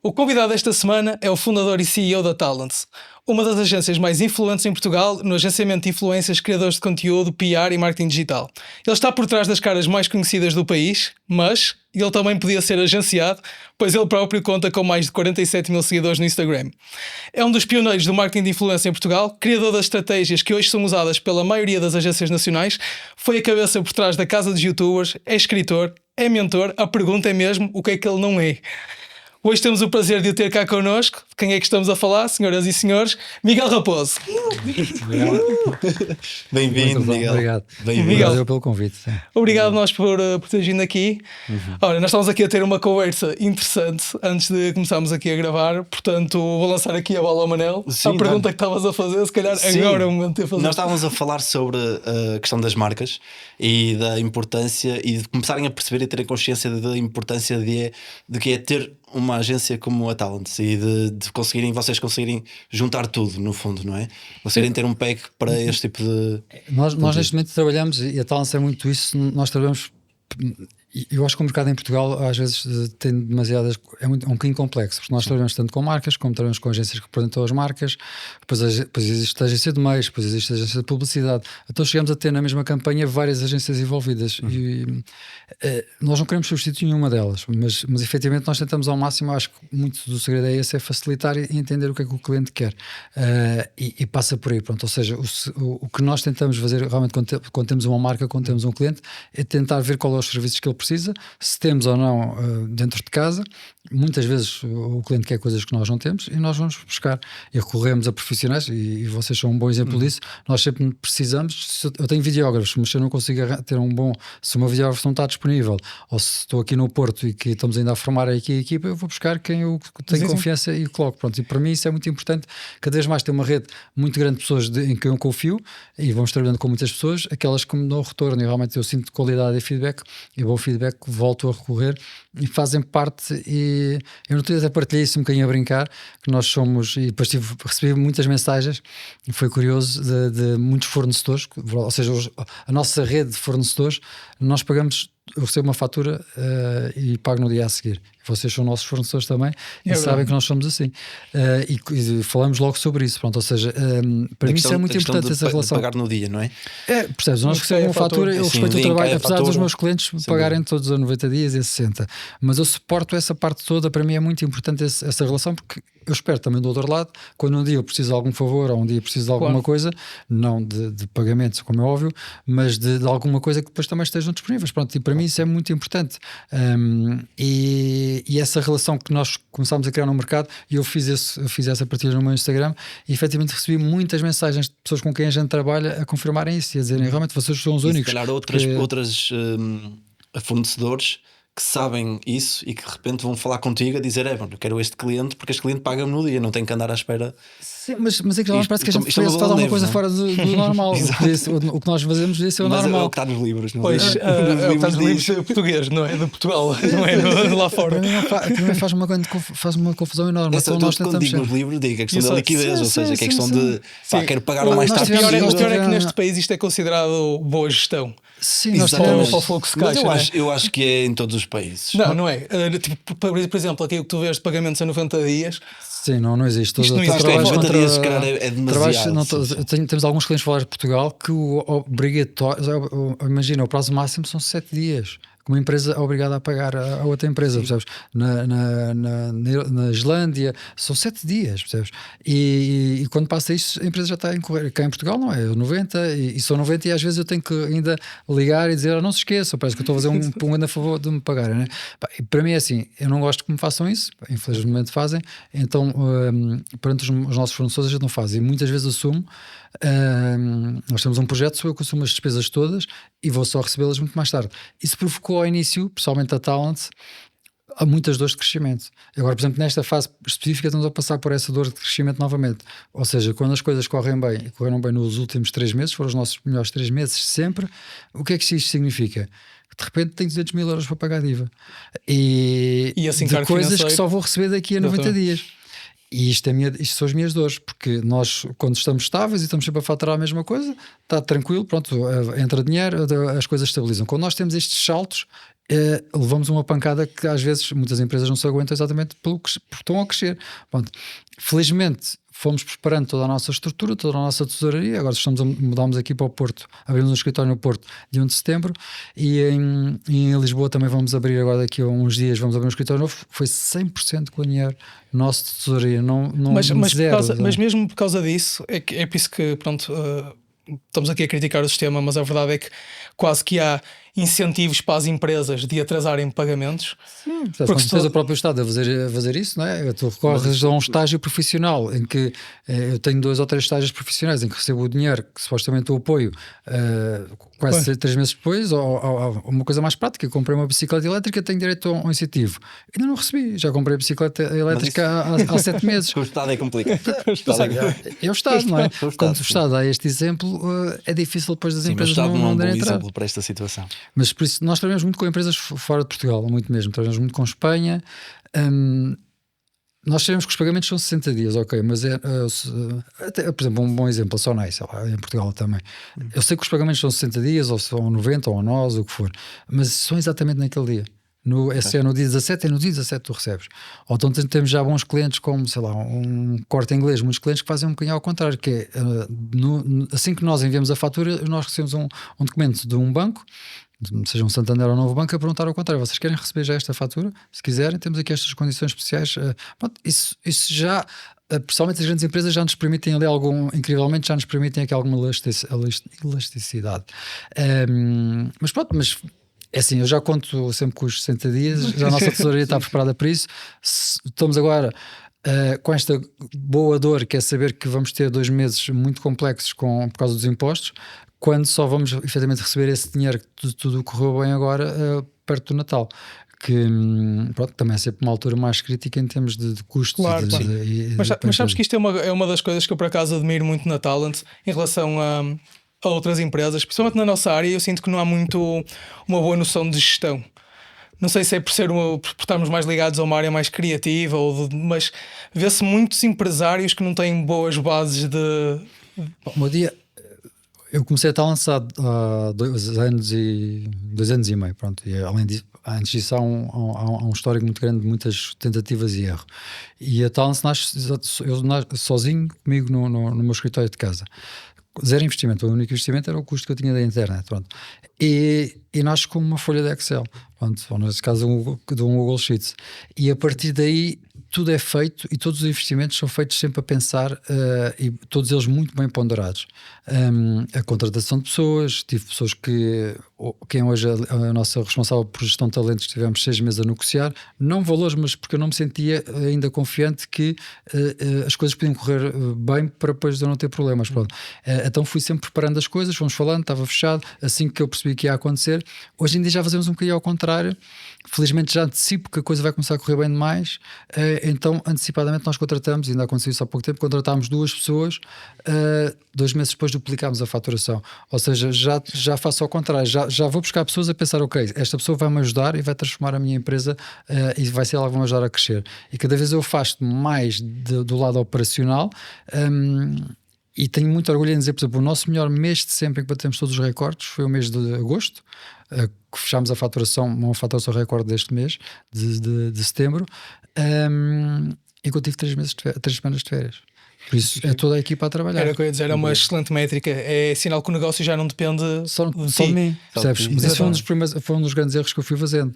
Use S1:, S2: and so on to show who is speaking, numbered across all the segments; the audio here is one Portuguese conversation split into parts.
S1: O convidado desta semana é o fundador e CEO da Talents, uma das agências mais influentes em Portugal no agenciamento de influências, criadores de conteúdo, PR e marketing digital. Ele está por trás das caras mais conhecidas do país, mas ele também podia ser agenciado, pois ele próprio conta com mais de 47 mil seguidores no Instagram. É um dos pioneiros do marketing de influência em Portugal, criador das estratégias que hoje são usadas pela maioria das agências nacionais, foi a cabeça por trás da Casa dos Youtubers, é escritor, é mentor, a pergunta é mesmo o que é que ele não é. Hoje temos o prazer de o ter cá connosco. Quem é que estamos a falar, senhoras e senhores? Miguel Raposo.
S2: Bem-vindo, Miguel.
S3: Obrigado.
S1: Obrigado
S3: pelo convite. Sim.
S1: Obrigado nós por teres vindo aqui. Ora, nós estamos aqui a ter uma conversa interessante antes de começarmos aqui a gravar. Portanto, vou lançar aqui a bola ao Manel.
S2: Sim,
S1: a pergunta que estavas a fazer, se calhar
S2: Sim.
S1: agora é o momento de fazer.
S2: Nós estávamos a falar sobre a questão das marcas e da importância e de começarem a perceber e terem consciência da importância de que é ter uma agência como a Talents e de vocês conseguirem juntar tudo, no fundo, não é? Conseguirem ter um pack para este tipo de...
S3: Nós neste momento trabalhamos, e a Talents é muito isso, nós trabalhamos... Eu acho que o mercado em Portugal às vezes tem demasiadas... É um bocadinho complexo, porque nós trabalhamos tanto com marcas como trabalhamos com agências que representam as marcas, depois existe a agência de meios, depois existe a agência de publicidade, então chegamos a ter na mesma campanha várias agências envolvidas e nós não queremos substituir nenhuma delas, mas efetivamente nós tentamos ao máximo, acho que muito do segredo é esse, é facilitar e entender o que é que o cliente quer e passa por aí, pronto. Ou seja, o que nós tentamos fazer realmente quando temos uma marca, quando temos um cliente, é tentar ver qual é os serviços que ele precisa, se temos ou não dentro de casa. Muitas vezes o cliente quer coisas que nós não temos e nós vamos buscar e recorremos a profissionais e vocês são um bom exemplo disso. Nós sempre precisamos, eu tenho videógrafos, mas se eu não consigo ter se o meu videógrafo não está disponível ou se estou aqui no Porto e que estamos ainda a formar aqui a equipa, eu vou buscar quem eu tenho confiança e coloco, pronto. E para mim isso é muito importante, cada vez mais ter uma rede muito grande de pessoas em quem eu confio e vamos trabalhando com muitas pessoas, aquelas que me dão retorno e realmente eu sinto qualidade e feedback e bom feedback, volto a recorrer e fazem parte. E eu não até partilhei isso um bocadinho a brincar, que nós somos, e depois recebi muitas mensagens e foi curioso de muitos fornecedores, ou seja, a nossa rede de fornecedores, nós pagamos, eu recebo uma fatura e pago no dia a seguir. Vocês são nossos fornecedores também e sabem que nós somos assim. E falamos logo sobre isso. Pronto, ou seja, para mim isso é muito importante, essa relação.
S2: Pagar no dia, não é?
S3: Percebes? Nós recebemos uma fatura, eu respeito o trabalho, apesar dos meus clientes pagarem todos a 90 dias e a 60. Mas eu suporto essa parte toda, para mim é muito importante essa relação, porque eu espero também do outro lado, quando um dia eu preciso de algum favor ou um dia preciso de alguma coisa, não de pagamentos, como é óbvio, mas de alguma coisa que depois também estejam disponíveis. Pronto, e para mim isso é muito importante. E essa relação que nós começámos a criar no mercado, e eu fiz essa partilha no meu Instagram e efetivamente recebi muitas mensagens de pessoas com quem a gente trabalha a confirmarem isso e a dizerem realmente vocês são os únicos.
S2: Se calhar outras fornecedores que sabem isso e que de repente vão falar contigo a dizer eu quero este cliente porque este cliente paga-me no dia, não tem que andar à espera.
S3: Sim, mas é que já parece que a gente faz alguma coisa fora do normal. O que nós fazemos é o normal.
S2: É o que está nos livros, não é?
S1: Pois, é o que está nos livros português, não é de Portugal, não é lá fora.
S3: Também faz uma confusão enorme.
S2: Então, nós quando digo nos livros, digo a questão da liquidez, ou seja, que é a questão de quero pagar o mais tarde possível.
S1: O pior é que neste país isto é considerado boa gestão.
S3: Sim, nós temos
S1: para o fluxo de caixa.
S2: Mas eu acho que é em todos os países.
S1: Não é. Tipo, por exemplo, aqui o que tu vês de pagamentos a 90 dias.
S3: Sim, não existe.
S1: Isto não existe.
S2: 90 dias, se calhar, é demasiado.
S3: Temos alguns clientes fora de Portugal que o obrigatório, imagina, o prazo máximo são 7 dias. Uma empresa é obrigada a pagar a outra empresa, percebes? Na Islândia são 7 dias, percebes? E quando passa isto, a empresa já está a incorrer. Cá em Portugal não é 90 e são 90 e às vezes eu tenho que ainda ligar e dizer não se esqueçam, parece que eu estou a fazer um grande favor de me pagarem, né? Para mim é assim, eu não gosto que me façam isso, infelizmente fazem, então perante os nossos fornecedores a gente não faz e muitas vezes assumo. Nós temos um projeto, sou eu que assumo as despesas todas e vou só recebê-las muito mais tarde. Isso provocou ao início, pessoalmente a Talents, há muitas dores de crescimento. Agora, por exemplo, nesta fase específica estamos a passar por essa dor de crescimento novamente. Ou seja, quando as coisas correm bem, e correram bem nos últimos 3 meses, foram os nossos melhores 3 meses sempre, o que é que isto significa? De repente tenho 200 mil euros para pagar IVA e
S1: assim,
S3: de coisas que só vou receber daqui a 90 dias. E isto são as minhas dores, porque nós, quando estamos estáveis e estamos sempre a faturar a mesma coisa, está tranquilo, pronto, entra dinheiro, as coisas estabilizam. Quando nós temos estes saltos, levamos uma pancada que às vezes muitas empresas não se aguentam exatamente porque estão a crescer. Pronto. Felizmente fomos preparando toda a nossa estrutura, toda a nossa tesouraria. Agora mudámos aqui para o Porto, abrimos um escritório no Porto dia 1 de setembro, e em Lisboa também vamos abrir agora daqui a uns dias, vamos abrir um escritório novo. Foi 100% com o dinheiro nosso de tesouraria,
S1: mas mesmo por causa disso, é por isso que pronto, estamos aqui a criticar o sistema, mas a verdade é que quase que há incentivos para as empresas de atrasarem pagamentos.
S3: Porque tens o próprio Estado a fazer isso, não é? Tu recorres a um estágio profissional em que eu tenho 2 ou 3 estágios profissionais em que recebo o dinheiro, que supostamente o apoio quase 3 meses depois, ou uma coisa mais prática, comprei uma bicicleta elétrica, tenho direito a um incentivo. Ainda não recebi, já comprei a bicicleta elétrica há 7 meses.
S2: O Estado é complicado.
S3: É o Estado, não é? Quando o Estado dá este exemplo, é difícil depois das empresas não darem entrada.
S2: Exemplo para esta situação.
S3: Mas por isso nós trabalhamos muito com empresas fora de Portugal, muito mesmo. Trabalhamos muito com Espanha. Nós sabemos que os pagamentos são 60 dias, ok, mas por exemplo, um bom exemplo, a Sonai, sei lá, em Portugal também. Eu sei que os pagamentos são 60 dias, ou são 90, ou nós, o que for, mas são exatamente naquele dia. É no dia 17, é no dia 17 tu recebes. Ou então temos já bons clientes, como, sei lá, um Corte Inglês, muitos clientes que fazem um bocadinho ao contrário, que é, assim que nós enviamos a fatura, nós recebemos um documento de um banco, seja um Santander ou um novo banco, a perguntar ao contrário: vocês querem receber já esta fatura? Se quiserem, temos aqui estas condições especiais. Pronto, isso já, principalmente as grandes empresas, já nos permitem ali incrivelmente, já nos permitem aqui alguma elasticidade. Mas pronto, é assim, eu já conto sempre com os 60 dias, já a nossa tesouraria está preparada para isso. Estamos agora com esta boa dor, que é saber que vamos ter 2 meses muito complexos por causa dos impostos, quando só vamos efetivamente receber esse dinheiro, que tudo correu bem agora, perto do Natal. Que pronto, também é sempre uma altura mais crítica em termos de custos.
S1: Claro. Mas sabes que isto é uma das coisas que eu por acaso admiro muito na Talent em relação a outras empresas, principalmente na nossa área. Eu sinto que não há muito uma boa noção de gestão. Não sei se é por estarmos mais ligados a uma área mais criativa, mas vê-se muitos empresários que não têm boas bases de...
S3: Bom, eu comecei a Talent há 2 anos e meio, pronto. E além disso, antes disso há um histórico muito grande de muitas tentativas e erro. E a Talent nasce sozinho comigo no meu escritório de casa. 0 investimento, o único investimento era o custo que eu tinha da internet, pronto. E nasce com uma folha de Excel, pronto, ou nesse caso de um Google Sheets. E a partir daí tudo é feito, e todos os investimentos são feitos sempre a pensar, e todos eles muito bem ponderados. A contratação de pessoas, tive pessoas quem hoje é a nossa responsável por gestão de talentos, tivemos 6 meses a negociar, não valores, mas porque eu não me sentia ainda confiante que as coisas podiam correr bem para depois eu não ter problemas. Pronto. Então fui sempre preparando as coisas, fomos falando, estava fechado, assim que eu percebi que ia acontecer. Hoje em dia já fazemos um bocadinho ao contrário, felizmente já antecipo que a coisa vai começar a correr bem demais, então antecipadamente nós contratamos, ainda aconteceu isso há pouco tempo, contratámos 2 pessoas, 2 meses depois duplicámos a faturação, ou seja, já faço ao contrário, já vou buscar pessoas a pensar, ok, esta pessoa vai-me ajudar e vai transformar a minha empresa, e vai ser ela que vai me ajudar a crescer, e cada vez eu faço mais do lado operacional. E tenho muito orgulho em dizer, por exemplo, o nosso melhor mês de sempre em que batemos todos os recordes foi o mês de agosto, que fechámos uma faturação recorde deste mês, de setembro, e que eu tive 3 semanas de férias. Por isso é toda a equipa a trabalhar.
S1: Era o que eu ia dizer, é uma excelente métrica. É sinal que o negócio já não depende
S3: só de mim, percebes? Mas isso foi um dos grandes erros que eu fui fazendo.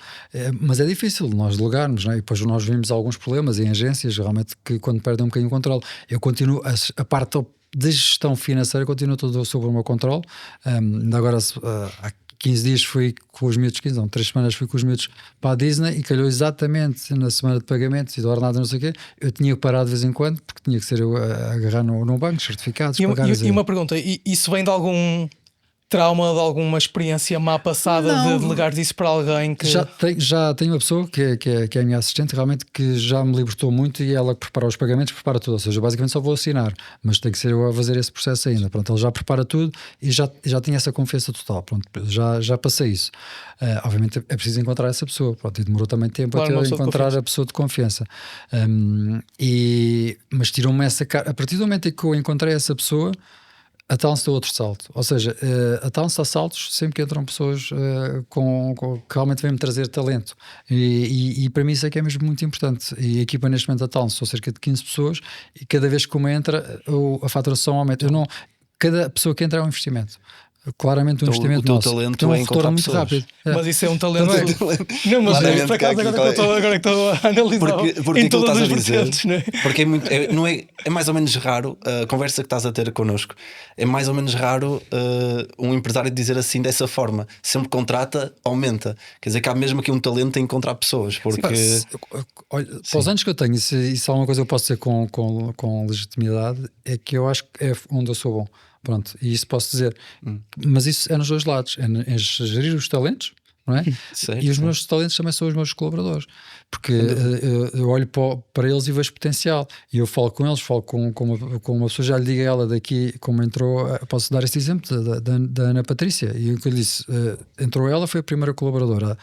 S3: Mas é difícil nós delegarmos, não é? E depois nós vimos alguns problemas em agências, realmente, que quando perdem um bocadinho o controle. Eu continuo, a parte de gestão financeira continua tudo sob o meu controle. Ainda agora, há 15 dias fui com os miúdos, 3 semanas fui com os miúdos para a Disney, e calhou exatamente na semana de pagamentos e do ordenado, não sei o quê. Eu tinha que parar de vez em quando, porque tinha que ser eu a agarrar no banco, certificados.
S1: E uma pergunta, isso vem de algum trauma, de alguma experiência má passada? Não, de delegar disso para alguém que...
S3: Já tenho uma pessoa que é a minha assistente, realmente, que já me libertou muito, e ela que prepara os pagamentos, prepara tudo, ou seja, basicamente só vou assinar, mas tem que ser eu a fazer esse processo ainda. Pronto, ele já prepara tudo e já tinha essa confiança total. Pronto, já passei isso. Obviamente é preciso encontrar essa pessoa, pronto, e demorou também tempo até encontrar a pessoa de confiança. Mas tirou-me essa cara. A partir do momento em que eu encontrei essa pessoa, A Talents deu outro salto. Ou seja, a Talents dá saltos sempre que entram pessoas que realmente vêm-me trazer talento. E para mim isso é que é mesmo muito importante. E a equipa neste momento da Talents são cerca de 15 pessoas e cada vez que uma entra, a faturação aumenta. Cada pessoa que entra é um investimento. Claramente um investimento
S2: o teu
S3: nosso.
S2: talento
S3: Tem um
S2: é
S3: retorno
S2: encontrar
S3: muito
S2: pessoas.
S3: rápido.
S1: Mas isso é um talento.
S3: Também.
S1: Não, mas
S2: Claramente,
S1: por acaso agora que estou a analisar
S2: porque
S1: em
S2: aquilo
S1: todas
S2: estás
S1: as
S2: a dizer,
S1: vertentes, não é?
S2: porque é mais ou menos raro a conversa que estás a ter connosco. É mais ou menos raro um empresário dizer assim dessa forma. Sempre contrata, aumenta. Quer dizer que há mesmo aqui um talento em encontrar pessoas. Porque
S3: Olha, para os anos que eu tenho, isso é uma coisa que eu posso dizer com legitimidade, é que eu acho que é onde eu sou bom. Pronto, e isso posso dizer. Mas isso é nos dois lados. É gerir os talentos, não é?
S2: Certo,
S3: E os meus talentos também são os meus colaboradores. Porque eu olho para eles e vejo potencial. E eu falo com eles, falo com uma pessoa, já lhe digo a ela daqui, como entrou, posso dar este exemplo da Ana Patrícia. E o que eu lhe disse, entrou ela, foi a primeira colaboradora.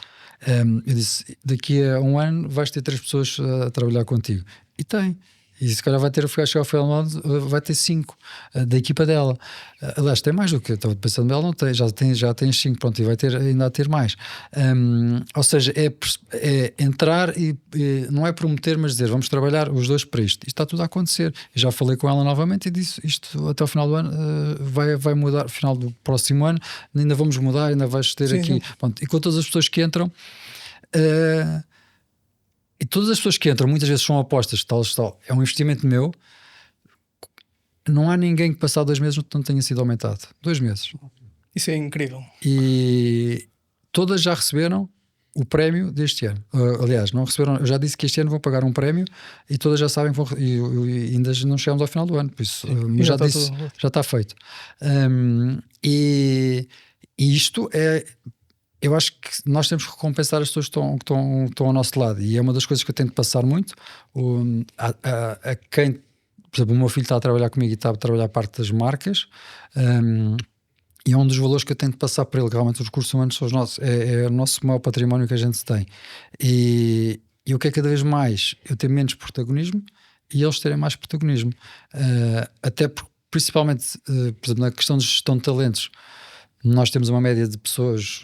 S3: Eu disse, daqui a um ano vais ter 3 pessoas a trabalhar contigo. E tem. E se calhar vai ter, acho que ao final do ano vai ter 5 da equipa dela. Aliás, tem mais do que eu estava pensando, ela não tem, já tem 5, pronto, e vai ter ainda a ter mais. Ou seja, é entrar e não é prometer, mas dizer, vamos trabalhar os dois para isto. Isto está tudo a acontecer. E já falei com ela novamente e disse, isto até ao final do ano vai mudar, final do próximo ano, ainda vamos mudar, ainda vais ter aqui. Pronto, e com todas as pessoas que entram. E todas as pessoas que entram muitas vezes são apostas, tal, é um investimento meu. Não há ninguém que passar 2 meses não tenha sido aumentado. 2 meses.
S1: Isso é incrível.
S3: E todas já receberam o prémio deste ano. Aliás, não receberam. Eu já disse que este ano vão pagar um prémio e todas já sabem que vão, e ainda não chegamos ao final do ano. Por isso, já disse, já está feito. E isto é. Eu acho que nós temos que recompensar as pessoas que estão ao nosso lado, e é uma das coisas que eu tento passar muito a quem, por exemplo, o meu filho está a trabalhar comigo e está a trabalhar a parte das marcas, e é um dos valores que eu tento passar para ele, que realmente os recursos humanos são os nossos, é o nosso maior património que a gente tem, e o que é cada vez mais eu ter menos protagonismo e eles terem mais protagonismo, até porque, principalmente, por exemplo, na questão de gestão de talentos, nós temos uma média de pessoas,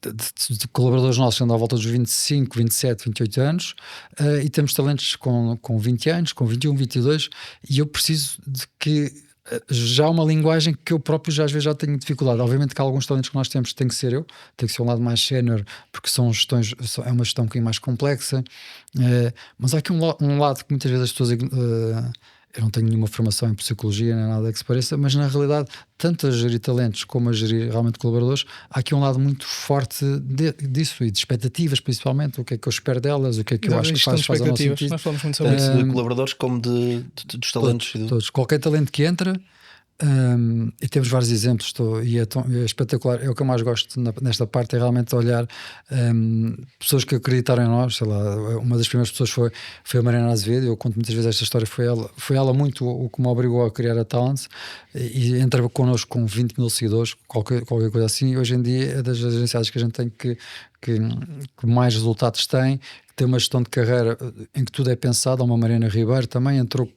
S3: de colaboradores nossos que andam à volta dos 25, 27, 28 anos, e temos talentos com 20 anos, com 21, 22, e eu preciso de que já há uma linguagem que eu próprio às vezes já tenho dificuldade. Obviamente que há alguns talentos que nós temos, tem que ser eu, tem que ser um lado mais sénior, porque são gestões, é uma gestão um bocadinho mais complexa, mas há aqui um lado que muitas vezes as pessoas eu não tenho nenhuma formação em psicologia nem nada que se pareça, mas na realidade, tanto a gerir talentos como a gerir realmente colaboradores, há aqui um lado muito forte disso, e de expectativas principalmente, o que é que eu espero delas, o que é que eu acho que faz o nosso sentido.
S1: Nós falamos muito sobre
S2: isso
S1: isso.
S2: de colaboradores como dos talentos.
S3: Todos. Qualquer talento que entra, e temos vários exemplos, e é espetacular. É o que eu mais gosto nesta parte, é realmente olhar pessoas que acreditaram em nós. Sei lá, uma das primeiras pessoas foi a Mariana Azevedo. Eu conto muitas vezes esta história. Foi ela muito o que me obrigou a criar a Talents, e entra connosco com 20 mil seguidores, qualquer coisa assim, e hoje em dia é das agenciadas que a gente tem que mais resultados tem, que tem uma gestão de carreira em que tudo é pensado. Há uma Mariana Ribeiro também entrou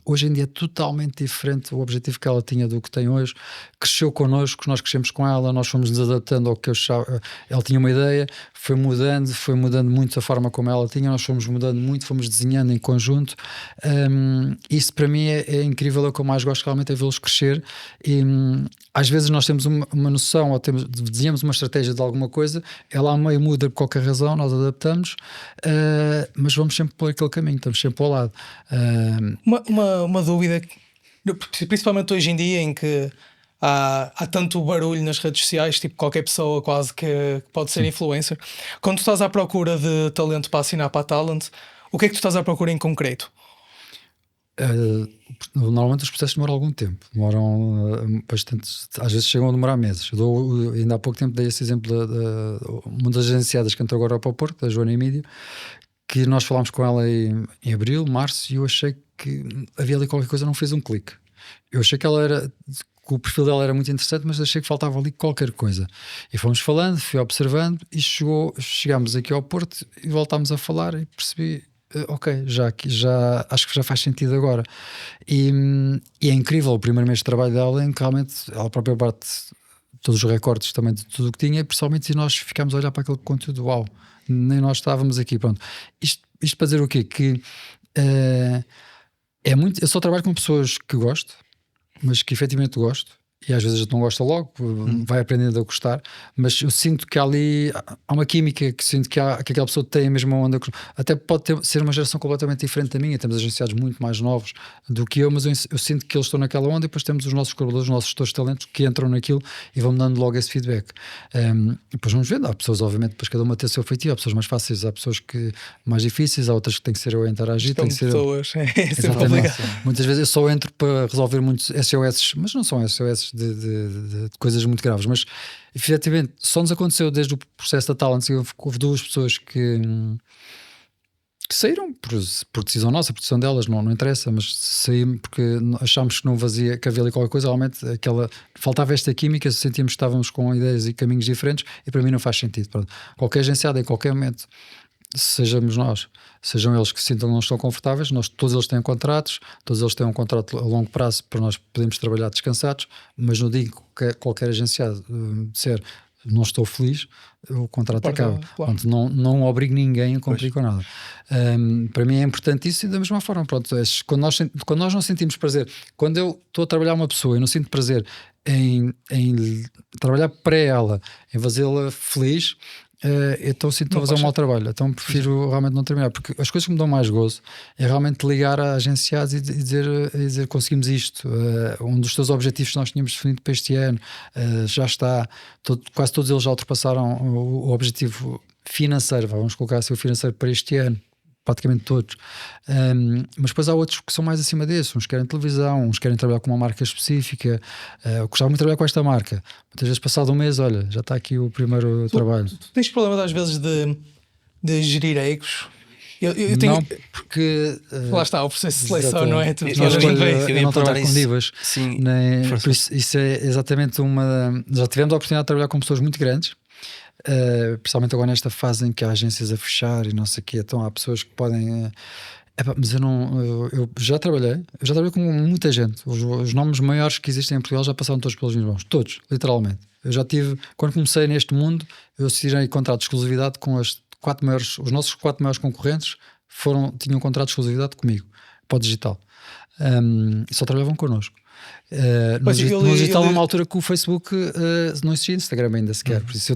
S3: hoje em dia é totalmente diferente o objetivo que ela tinha do que tem hoje. Cresceu connosco, nós crescemos com ela, nós fomos nos adaptando ao que eu achava. Ela tinha uma ideia, foi mudando muito a forma como ela tinha, nós fomos mudando muito, fomos desenhando em conjunto. Isso para mim é incrível, é o que eu mais gosto realmente, é vê-los crescer. E às vezes nós temos uma noção, ou desenhamos uma estratégia de alguma coisa, ela a meio muda por qualquer razão, nós adaptamos, mas vamos sempre por aquele caminho, estamos sempre ao lado.
S1: Uma dúvida, principalmente hoje em dia em que há tanto barulho nas redes sociais, tipo qualquer pessoa quase que pode ser influencer. Quando tu estás à procura de talento para assinar para a Talent, o que é que tu estás à procura em concreto?
S3: Normalmente os processos demoram algum tempo, demoram bastante, às vezes chegam a demorar meses. Ainda há pouco tempo dei esse exemplo uma das agenciadas que entrou agora para o Porto, da Joana Emílio, que nós falámos com ela em abril, março, e eu achei que havia ali qualquer coisa, não fez um clique. Eu achei que o perfil dela era muito interessante, mas achei que faltava ali qualquer coisa. E fomos falando, fui observando, e chegámos aqui ao Porto e voltámos a falar, e percebi, ok, já acho que já faz sentido agora. E é incrível o primeiro mês de trabalho dela, em que realmente ela própria bate todos os recortes também de tudo o que tinha, e pessoalmente nós ficámos a olhar para aquele conteúdo, uau, nem nós estávamos aqui, pronto. Isto para dizer o quê? Que é muito, eu só trabalho com pessoas que gosto, mas que efetivamente gosto, e às vezes a gente não gosta logo, vai aprendendo a gostar, mas eu sinto que há uma química, que sinto que aquela pessoa tem a mesma onda, até pode ser uma geração completamente diferente da minha, temos agenciados muito mais novos do que eu, mas eu sinto que eles estão naquela onda, e depois temos os nossos colaboradores, os nossos gestores de talentos que entram naquilo e vão-me dando logo esse feedback. Depois vamos vendo, há pessoas obviamente, depois cada uma tem o seu feitio, há pessoas mais fáceis, há pessoas mais difíceis, há outras que tem que ser eu a interagir, tem que ser
S1: pessoas, é sempre
S3: exatamente.
S1: complicado.
S3: Muitas vezes eu só entro para resolver muitos SOS, mas não são SOS de coisas muito graves, mas efetivamente só nos aconteceu desde o processo da Talent, houve duas pessoas que saíram por decisão nossa, por decisão delas, não interessa, mas saímos porque achámos que não vazia, que havia ali qualquer coisa, realmente faltava esta química, sentíamos que estávamos com ideias e caminhos diferentes, e para mim não faz sentido. Pronto. Qualquer agenciado, em qualquer momento, sejamos nós, sejam eles que sintam que não estão confortáveis, todos eles têm contratos, todos eles têm um contrato a longo prazo para nós podermos trabalhar descansados, mas não digo que qualquer agenciado disser não estou feliz, o contrato acaba.
S1: Claro.
S3: Pronto, não obrigo ninguém a cumprir com nada. Para mim é importante isso, e da mesma forma, pronto, quando nós não sentimos prazer, quando eu estou a trabalhar uma pessoa e não sinto prazer em trabalhar para ela, em fazê-la feliz, então sinto a fazer um mau trabalho, então prefiro realmente não terminar, porque as coisas que me dão mais gozo é realmente ligar a agenciados e dizer conseguimos isto, um dos teus objetivos que nós tínhamos definido para este ano já está, quase todos eles já ultrapassaram o objetivo financeiro, vamos colocar assim o financeiro para este ano, praticamente todos, mas depois há outros que são mais acima desse, uns querem televisão, uns querem trabalhar com uma marca específica, eu gostava muito de trabalhar com esta marca, muitas vezes passado um mês, olha, já está aqui o primeiro trabalho.
S1: Tu tens problemas às vezes de gerir egos? Eu tenho...
S3: Não, porque
S1: lá está, o processo de seleção, não é?
S3: Eu não trabalho com divas.
S2: Sim,
S3: por isso é exatamente já tivemos a oportunidade de trabalhar com pessoas muito grandes, principalmente agora nesta fase em que há agências a fechar e não sei o quê, então há pessoas que podem mas eu já trabalhei com muita gente, os nomes maiores que existem em Portugal já passaram todos pelos meus mãos, todos, literalmente. Eu já tive, quando comecei neste mundo, eu assinei contrato de exclusividade com os nossos 4 maiores concorrentes tinham contrato de exclusividade comigo para o digital, e só trabalhavam connosco. No digital, numa altura que o Facebook não existia, Instagram ainda sequer. Por isso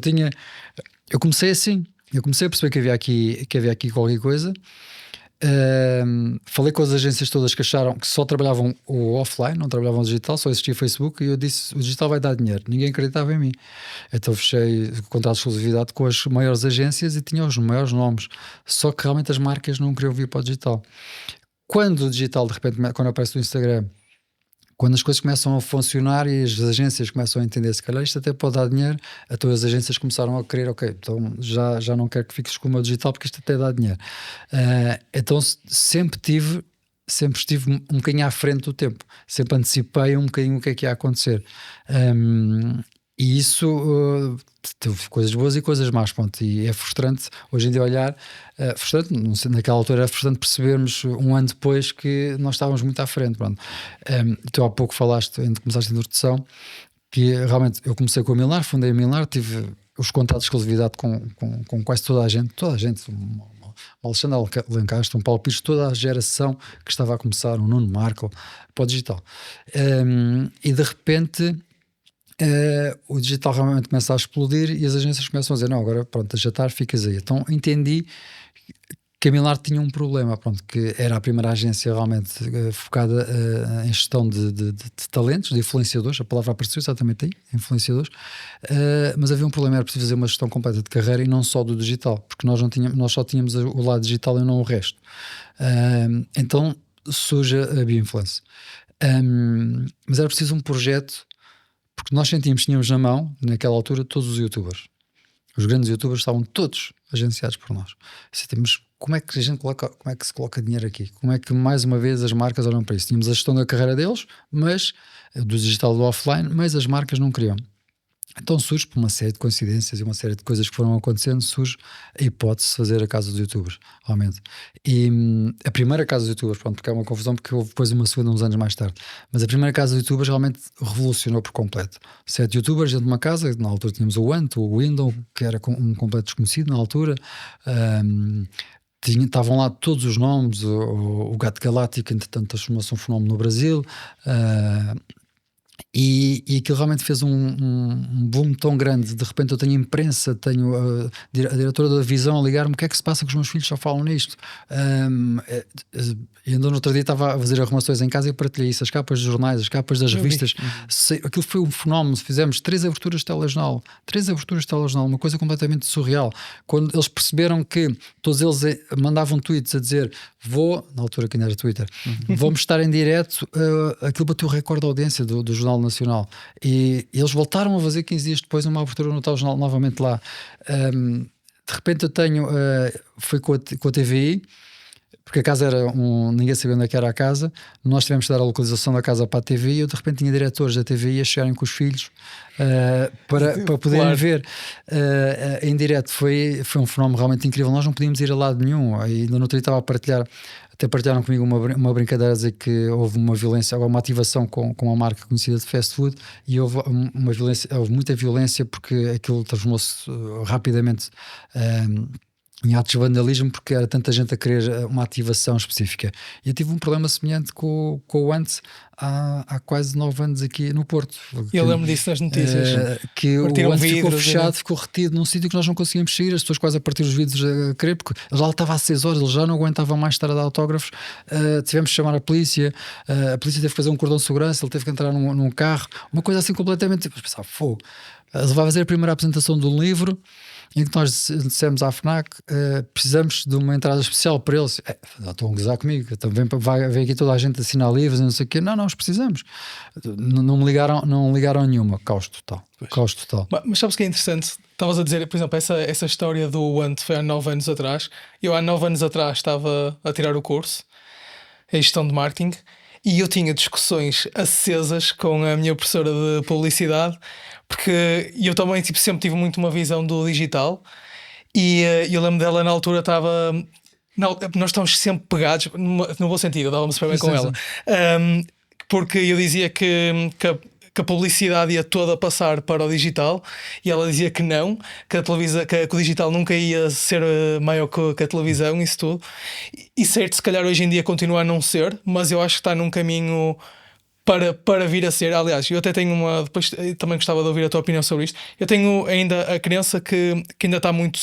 S3: eu comecei assim, eu comecei a perceber que havia aqui qualquer coisa. Falei com as agências todas que acharam que só trabalhavam o offline, não trabalhavam o digital, só existia Facebook, e eu disse: o digital vai dar dinheiro. Ninguém acreditava em mim, então fechei o contrato de exclusividade com as maiores agências e tinha os maiores nomes, só que realmente as marcas não queriam vir para o digital. Quando o digital, de repente, quando aparece o Instagram, quando as coisas começam a funcionar e as agências começam a entender, se calhar isto até pode dar dinheiro, então as agências começaram a querer, ok, então já não quero que fiques com o meu digital porque isto até dá dinheiro. Então sempre estive um bocadinho à frente do tempo, sempre antecipei um bocadinho o que é que ia acontecer. E isso teve coisas boas e coisas más, pronto, e é frustrante hoje em dia olhar, frustrante, não sei, naquela altura era frustrante percebermos um ano depois que nós estávamos muito à frente, pronto. Tu há pouco falaste, começaste a introdução, que realmente eu comecei com a Milnar, fundei a Milnar, tive os contratos de exclusividade com quase toda a gente, o Alexandre Lencastre, um Paulo Pires, toda a geração que estava a começar, um Nuno Marco, para o digital. E de repente o digital realmente começa a explodir e as agências começam a dizer: não, agora pronto, já está, ficas aí. Então entendi que a Milnar tinha um problema, pronto, que era a primeira agência realmente focada em gestão de talentos, de influenciadores, a palavra apareceu exatamente aí, influenciadores, mas havia um problema, era preciso fazer uma gestão completa de carreira e não só do digital, porque nós só tínhamos o lado digital e não o resto. Então surge a Bioinfluence. Mas era preciso um projeto, porque nós tínhamos na mão, naquela altura, todos os youtubers. Os grandes youtubers estavam todos agenciados por nós. Mas como é que se coloca dinheiro aqui? Como é que mais uma vez as marcas olham para isso? Tínhamos a gestão da carreira deles, mas do digital, do offline, mas as marcas não queriam. Então surge, por uma série de coincidências e uma série de coisas que foram acontecendo, surge a hipótese de fazer a Casa dos Youtubers, realmente. E a primeira Casa dos Youtubers, pronto, porque é uma confusão, porque houve depois uma segunda uns anos mais tarde, mas a primeira Casa dos Youtubers realmente revolucionou por completo. 7 Youtubers dentro de uma casa, na altura tínhamos o Ant, o Window, que era um completo desconhecido na altura. Estavam lá todos os nomes, o Gato Galáctico, entretanto transformou-se um fenómeno no Brasil. E aquilo realmente fez um boom tão grande. De repente eu tenho imprensa, tenho a diretora da Visão a ligar-me: o que é que se passa, que os meus filhos só falam nisto? E ainda no outro dia estava a fazer arrumações em casa e partilhei isso, as capas dos jornais, as capas das revistas. Aquilo foi um fenómeno. Fizemos 3 aberturas de telejornal, uma coisa completamente surreal. Quando eles perceberam que todos eles mandavam tweets a dizer: na altura que ainda era Twitter, vamos estar em direto, aquilo bateu o recorde de audiência do Jornal Nacional, e eles voltaram a fazer 15 dias depois uma abertura no tal jornal novamente lá. De repente eu tenho, foi com a TVI, porque a casa era ninguém sabia onde é que era a casa, nós tivemos que dar a localização da casa para a TVI, e eu de repente tinha diretores da TVI a chegarem com os filhos para poderem ver em direto. Foi um fenómeno realmente incrível. Nós não podíamos ir a lado nenhum, e no outro dia estava a partilhar, até partilharam comigo uma brincadeira a dizer que houve uma violência, uma ativação com uma marca conhecida de fast food, e houve muita violência, porque aquilo transformou-se rapidamente em atos de vandalismo, porque era tanta gente a querer uma ativação específica. E eu tive um problema semelhante com o Ant há quase 9 anos aqui no Porto.
S1: Eu lembro disso nas notícias.
S3: Que o Ant ficou fechado,
S1: né?
S3: ficou retido num sítio que nós não conseguíamos sair, as pessoas quase a partir dos vidros a querer, porque ele já estava há 6 horas, ele já não aguentava mais estar a dar autógrafos. Tivemos que chamar a polícia teve que fazer um cordão de segurança, ele teve que entrar num carro, uma coisa assim completamente. Pensava, ele vai fazer a primeira apresentação de um livro em que nós dissemos à FNAC: precisamos de uma entrada especial para eles. Estão a gozar comigo, então vem aqui toda a gente assinar livros e não sei o quê. Não, nós precisamos. Não me ligaram nenhuma. Caos total.
S1: Mas sabes o que é interessante? Estavas a dizer, por exemplo, essa história do Ant foi há 9 anos atrás. Eu há 9 anos atrás estava a tirar o curso em gestão de marketing, e eu tinha discussões acesas com a minha professora de publicidade, porque eu também sempre tive muito uma visão do digital, e eu lembro dela na altura estava... Nós estamos sempre pegados, no bom sentido, eu dava-me super bem com ela, porque eu dizia que a publicidade ia toda passar para o digital, e ela dizia que não, que o digital nunca ia ser maior que a televisão, isso tudo. E certo, se calhar hoje em dia continua a não ser, mas eu acho que está num caminho para vir a ser. Aliás, eu até tenho depois também gostava de ouvir a tua opinião sobre isto. Eu tenho ainda a crença que ainda está muito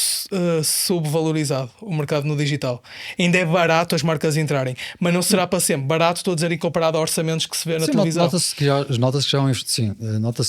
S1: subvalorizado o mercado no digital. Ainda é barato as marcas entrarem, mas não será para sempre. Barato, estou a dizer, comparado a orçamentos que se vê na televisão.
S3: Nota-se que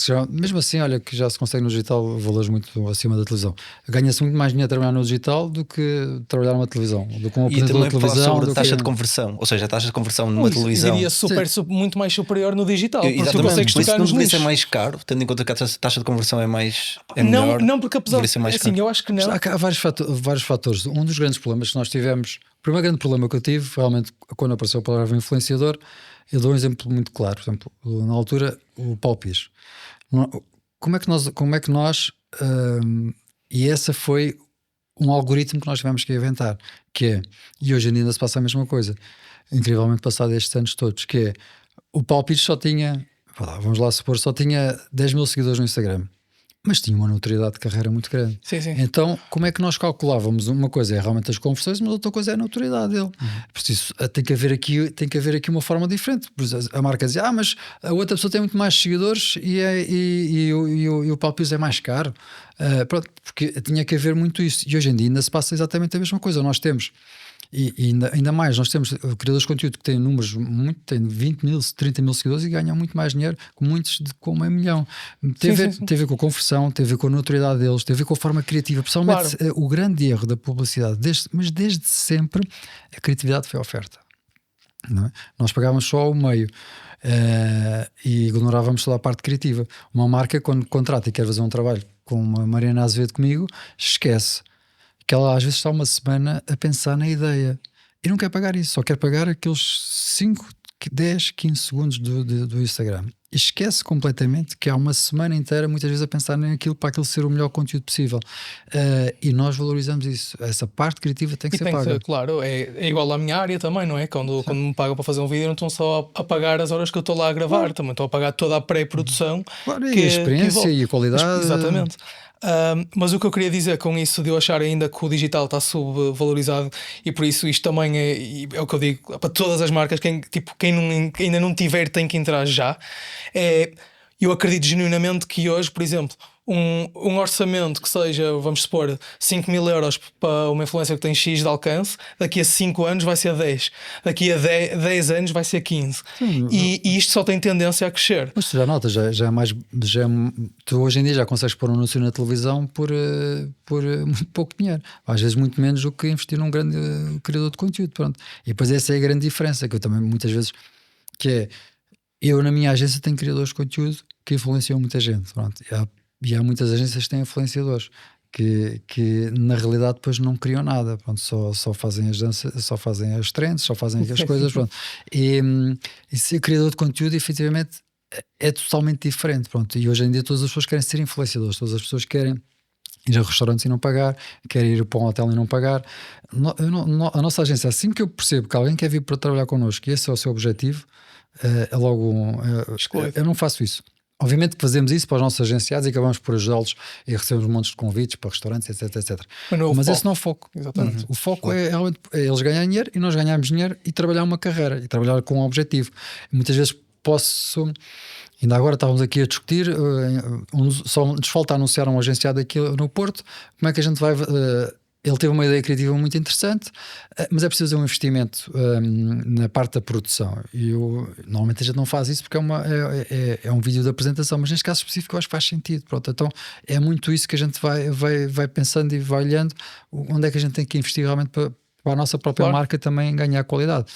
S3: já, mesmo assim, olha, que já se consegue no digital valores muito acima da televisão. Ganha-se muito mais dinheiro a trabalhar no digital do que trabalhar numa televisão, do que um apresentador de televisão.
S2: Sobre a taxa de conversão, ou seja, a taxa de conversão numa televisão.
S1: Eu diria muito mais superior no digital, porque
S2: exatamente,
S1: tu consegues tocar nos
S2: nichos.
S1: Ser
S2: mais caro, tendo em conta que a taxa de conversão é melhor.
S1: Não, porque apesar de
S2: mais
S1: assim,
S2: caro.
S1: eu acho que não.
S3: Há vários fatores. Um dos grandes problemas que nós tivemos, o primeiro grande problema que eu tive foi realmente quando apareceu a palavra influenciador. Eu dou um exemplo muito claro. Por exemplo, na altura, o Paulo Pires. Como é que nós e essa foi um algoritmo que nós tivemos que inventar, e hoje em dia ainda se passa a mesma coisa, incrivelmente passado estes anos todos, que é: o Paulo Pires só tinha 10 mil seguidores no Instagram, mas tinha uma notoriedade de carreira muito grande.
S1: Sim.
S3: Então, como é que nós calculávamos? Uma coisa é realmente as conversões, mas outra coisa é a notoriedade dele. Por isso, tem que haver aqui uma forma diferente. A marca dizia: mas a outra pessoa tem muito mais seguidores e o Paulo Pires é mais caro. Pronto, porque tinha que haver muito isso. E hoje em dia ainda se passa exatamente a mesma coisa. Nós temos... E ainda mais, nós temos criadores de conteúdo que têm números têm 20 mil, 30 mil seguidores e ganham muito mais dinheiro que muitos com meio milhão. Tem a ver com a conversão, tem a ver com a notoriedade deles, tem a ver com a forma criativa. Pessoalmente, o grande erro da publicidade, desde sempre, a criatividade foi a oferta. Não é? Nós pagávamos só o meio e ignorávamos toda a parte criativa. Uma marca, quando contrata e quer fazer um trabalho com uma Mariana Azevedo comigo, esquece que ela às vezes está uma semana a pensar na ideia e não quer pagar isso, só quer pagar aqueles 5, 10, 15 segundos do Instagram. esquece completamente que há uma semana inteira muitas vezes a pensar naquilo para aquilo ser o melhor conteúdo possível. E nós valorizamos isso. Essa parte criativa tem que ser paga.
S1: Claro, é igual à minha área também, não é? Quando me pagam para fazer um vídeo, não estão só a pagar as horas que eu estou lá a gravar, também estou a pagar toda a pré-produção.
S3: Claro, e a experiência e a qualidade.
S1: Exatamente. Mas o que eu queria dizer com isso de eu achar ainda que o digital está subvalorizado, e por isso isto também é o que eu digo para todas as marcas, quem ainda não tiver tem que entrar já. Eu acredito genuinamente que hoje, por exemplo, um orçamento que seja, vamos supor, 5.000 euros para uma influencer que tem X de alcance, daqui a 5 anos vai ser 10, daqui a 10 anos vai ser 15. E isto só tem tendência a crescer.
S3: Mas tu já notas, já é mais. Tu hoje em dia já consegues pôr um anúncio na televisão por muito pouco dinheiro, às vezes muito menos do que investir num grande criador de conteúdo. Pronto. E depois essa é a grande diferença, que eu também muitas vezes, que é, eu na minha agência tenho criadores de conteúdo que influenciam muita gente. Pronto. E há muitas agências que têm influenciadores que na realidade depois não criam nada, pronto, só fazem as danças, só fazem as trends, só fazem as coisas, pronto. E ser criador de conteúdo efetivamente é totalmente diferente, pronto. E hoje em dia todas as pessoas querem ser influenciadores, todas as pessoas querem ir a restaurantes e não pagar, querem ir para um hotel e não pagar. A nossa agência, assim que eu percebo que alguém quer vir para trabalhar connosco e esse é o seu objetivo, é logo eu não faço isso. Obviamente que fazemos isso para os nossos agenciados e acabamos por ajudá-los e recebemos montes de convites para restaurantes, etc. Mas esse não é o foco.
S1: Exatamente.
S3: O foco é eles ganharem dinheiro e nós ganharmos dinheiro e trabalhar uma carreira e trabalhar com um objetivo. Muitas vezes ainda agora estávamos aqui a discutir, só nos falta anunciar um agenciado aqui no Porto, como é que a gente vai... Ele teve uma ideia criativa muito interessante, mas é preciso fazer um investimento na parte da produção. E normalmente a gente não faz isso porque é um vídeo de apresentação, mas neste caso específico eu acho que faz sentido. Pronto, então é muito isso que a gente vai pensando e vai olhando onde é que a gente tem que investir realmente para a nossa própria marca também ganhar qualidade.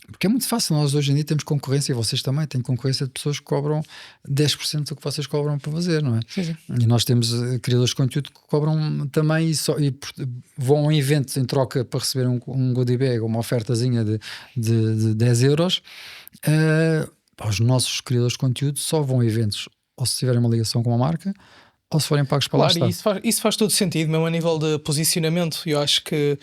S3: Porque é muito fácil, nós hoje em dia temos concorrência, e vocês também têm concorrência de pessoas que cobram 10% do que vocês cobram para fazer, não é?
S1: Sim.
S3: E nós temos criadores de conteúdo que cobram também e vão a um evento em troca para receber um goodie bag, uma ofertazinha de 10 euros. Os nossos criadores de conteúdo só vão a eventos ou se tiverem uma ligação com uma marca ou se forem pagos para lá estar.
S1: Isso faz todo sentido, mesmo a nível de posicionamento. Eu acho que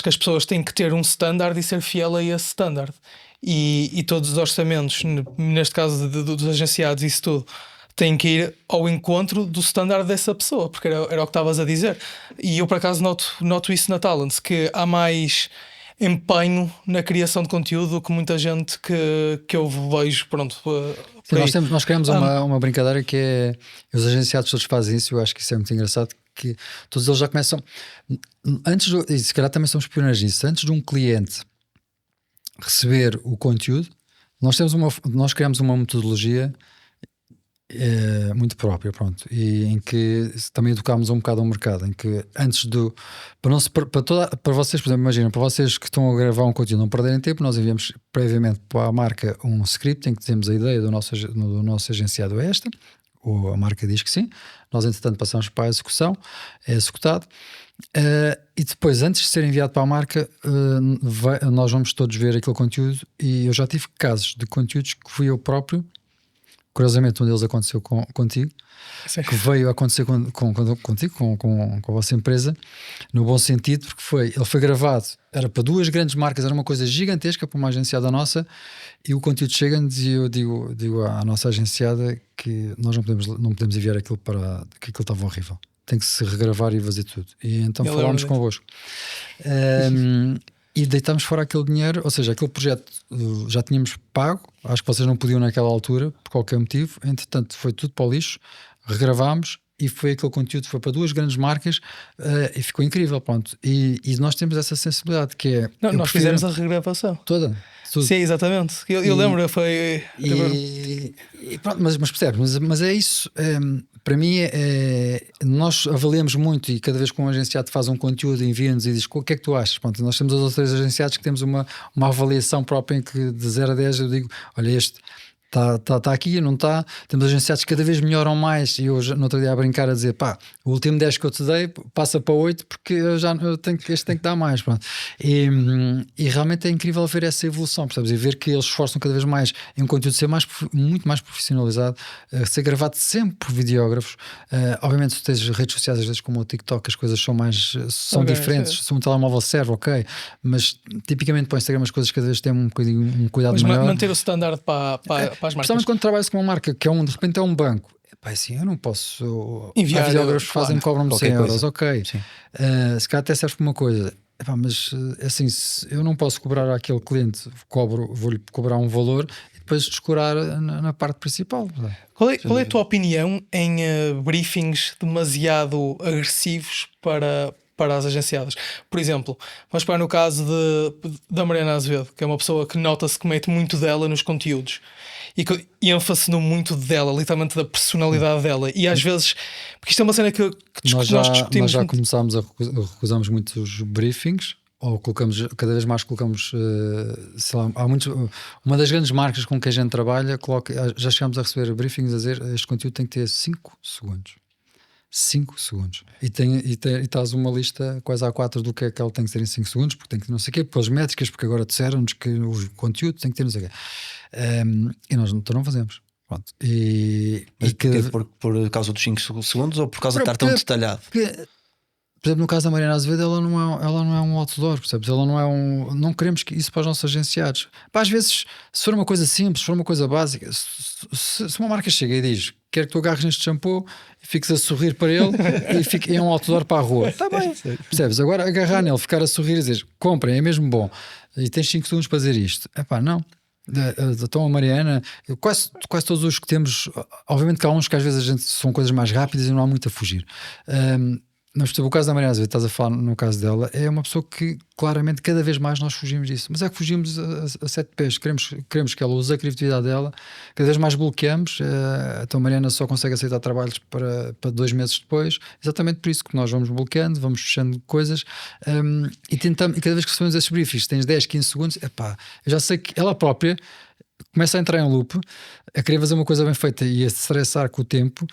S1: as pessoas têm que ter um standard e ser fiel a esse standard. E todos os orçamentos, neste caso dos agenciados, isso tudo, têm que ir ao encontro do standard dessa pessoa, porque era o que estavas a dizer. E eu, por acaso, noto isso na Talents, que há mais empenho na criação de conteúdo do que muita gente que eu vejo, pronto.
S3: Nós criamos uma brincadeira que é, os agenciados todos fazem isso, eu acho que isso é muito engraçado, que todos eles já começam e se calhar também somos pioneiros nisso, antes de um cliente receber o conteúdo, nós criamos uma metodologia muito própria, pronto, e em que também educámos um bocado ao mercado, em que antes para vocês, por exemplo, imagina, para vocês que estão a gravar um conteúdo não perderem tempo, nós enviamos previamente para a marca um script em que temos a ideia do nosso agenciado esta, ou a marca diz que sim, nós entretanto passamos para a execução, é executado, e depois, antes de ser enviado para a marca, nós vamos todos ver aquele conteúdo, e eu já tive casos de conteúdos que fui eu próprio, curiosamente um deles aconteceu contigo, que veio a acontecer contigo, com a vossa empresa, no bom sentido, porque ele foi gravado, era para 2 grandes marcas, era uma coisa gigantesca para uma agenciada nossa, e o conteúdo chega-nos e eu digo à nossa agenciada que nós não podemos enviar aquilo que aquilo estava horrível, tem que se regravar e fazer tudo. E então falámos convosco. E deitámos fora aquele dinheiro, ou seja, aquele projeto já tínhamos pago, acho que vocês não podiam naquela altura, por qualquer motivo, entretanto foi tudo para o lixo, regravámos e foi aquele conteúdo, foi para 2 grandes marcas e ficou incrível, pronto. E nós temos essa sensibilidade que é...
S1: nós fizemos a regravação.
S3: Tudo.
S1: Sim, exatamente. Eu lembro, foi...
S3: Pronto, mas percebes, mas é isso... Para mim, nós avaliamos muito e cada vez que um agenciado faz um conteúdo, envia-nos e diz o que é que tu achas? Pronto, nós temos os outros 3 agenciados que temos uma avaliação própria em que de 0 a 10 eu digo, olha, este Está aqui, não está. Temos agenciados que cada vez melhoram mais. E eu no outro dia a brincar a dizer: pá, o último 10 que eu te dei passa para 8 porque este tem que dar mais. Pronto. E realmente é incrível ver essa evolução, percebes? E ver que eles esforçam cada vez mais em um conteúdo ser muito mais profissionalizado, ser gravado sempre por videógrafos. Obviamente, se tens redes sociais, às vezes como o TikTok, as coisas são diferentes. Se um telemóvel serve, ok, mas tipicamente para o Instagram as coisas cada vez têm um cuidado
S1: mas
S3: maior.
S1: Manter o standard para as marcas.
S3: Principalmente quando trabalhas com uma marca que de repente é um banco. Pá, assim, eu não posso
S1: enviar.
S3: Há videógrafos que cobram-me 100 euros, ok. Se calhar até serve para uma coisa. Epá, mas assim, eu não posso cobrar àquele cliente, vou-lhe cobrar um valor e depois descurar na parte principal.
S1: Qual é a tua opinião em briefings demasiado agressivos para as agenciadas? Por exemplo, vamos pegar no caso da Mariana Azevedo, que é uma pessoa que nota-se que mete muito dela nos conteúdos e ênfase no muito dela, literalmente da personalidade dela. E às vezes, porque isto é uma cena que nós discutimos.
S3: Nós já começámos a recusarmos muitos briefings, ou cada vez mais colocamos, sei lá, uma das grandes marcas com que a gente trabalha, já chegamos a receber briefings a dizer: este conteúdo tem que ter 5 segundos. 5 segundos. E estás uma lista quase A4 do que é que ela tem que ter em 5 segundos, porque tem que ter não sei o quê, pelas métricas, porque agora disseram-nos que o conteúdo tem que ter não sei o quê. E nós não fazemos. Pronto.
S2: Por causa dos 5 segundos ou por causa de estar tão detalhado?
S3: Por exemplo, no caso da Mariana Azevedo, ela não é um outdoor, percebes? Ela não queremos isso para os nossos agenciados. Pá, às vezes, se for uma coisa simples, se for uma coisa básica, se uma marca chega e diz: quero que tu agarres neste shampoo e fiques a sorrir para ele e é um outdoor para a rua, está bem, percebes? Agora agarrar nele, ficar a sorrir e dizer: comprem, é mesmo bom, e tens 5 segundos para dizer isto. Epá, não. Então a Mariana, quase todos os que temos, obviamente que há uns que às vezes são coisas mais rápidas e não há muito a fugir. Mas, por exemplo, o caso da Mariana Azevedo, estás a falar no caso dela, é uma pessoa que claramente cada vez mais nós fugimos disso, mas é que fugimos a 7 pés. Queremos que ela use a criatividade dela, cada vez mais bloqueamos. Então a Mariana só consegue aceitar trabalhos para 2 meses depois, exatamente por isso que nós vamos bloqueando, vamos fechando coisas, e tentamos, e cada vez que recebemos esses briefings, tens 10, 15 segundos, epá, eu já sei que ela própria começa a entrar em loop, a querer fazer uma coisa bem feita e a se estressar com o tempo.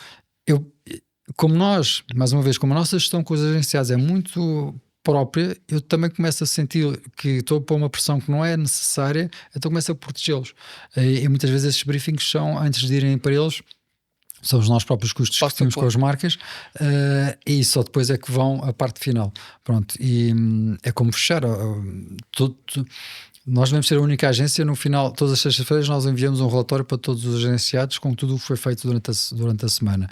S3: Como nós, mais uma vez, como a nossa gestão com os agenciados é muito própria, eu também começo a sentir que estou a pôr uma pressão que não é necessária, então começo a protegê-los. E muitas vezes esses briefings são, antes de irem para eles, são os nossos próprios custos que temos com as marcas, e só depois é que vão a parte final. Pronto, e é como fechar. Nós devemos ser a única agência, no final, todas as sextas-feiras, nós enviamos um relatório para todos os agenciados com tudo o que foi feito durante a semana,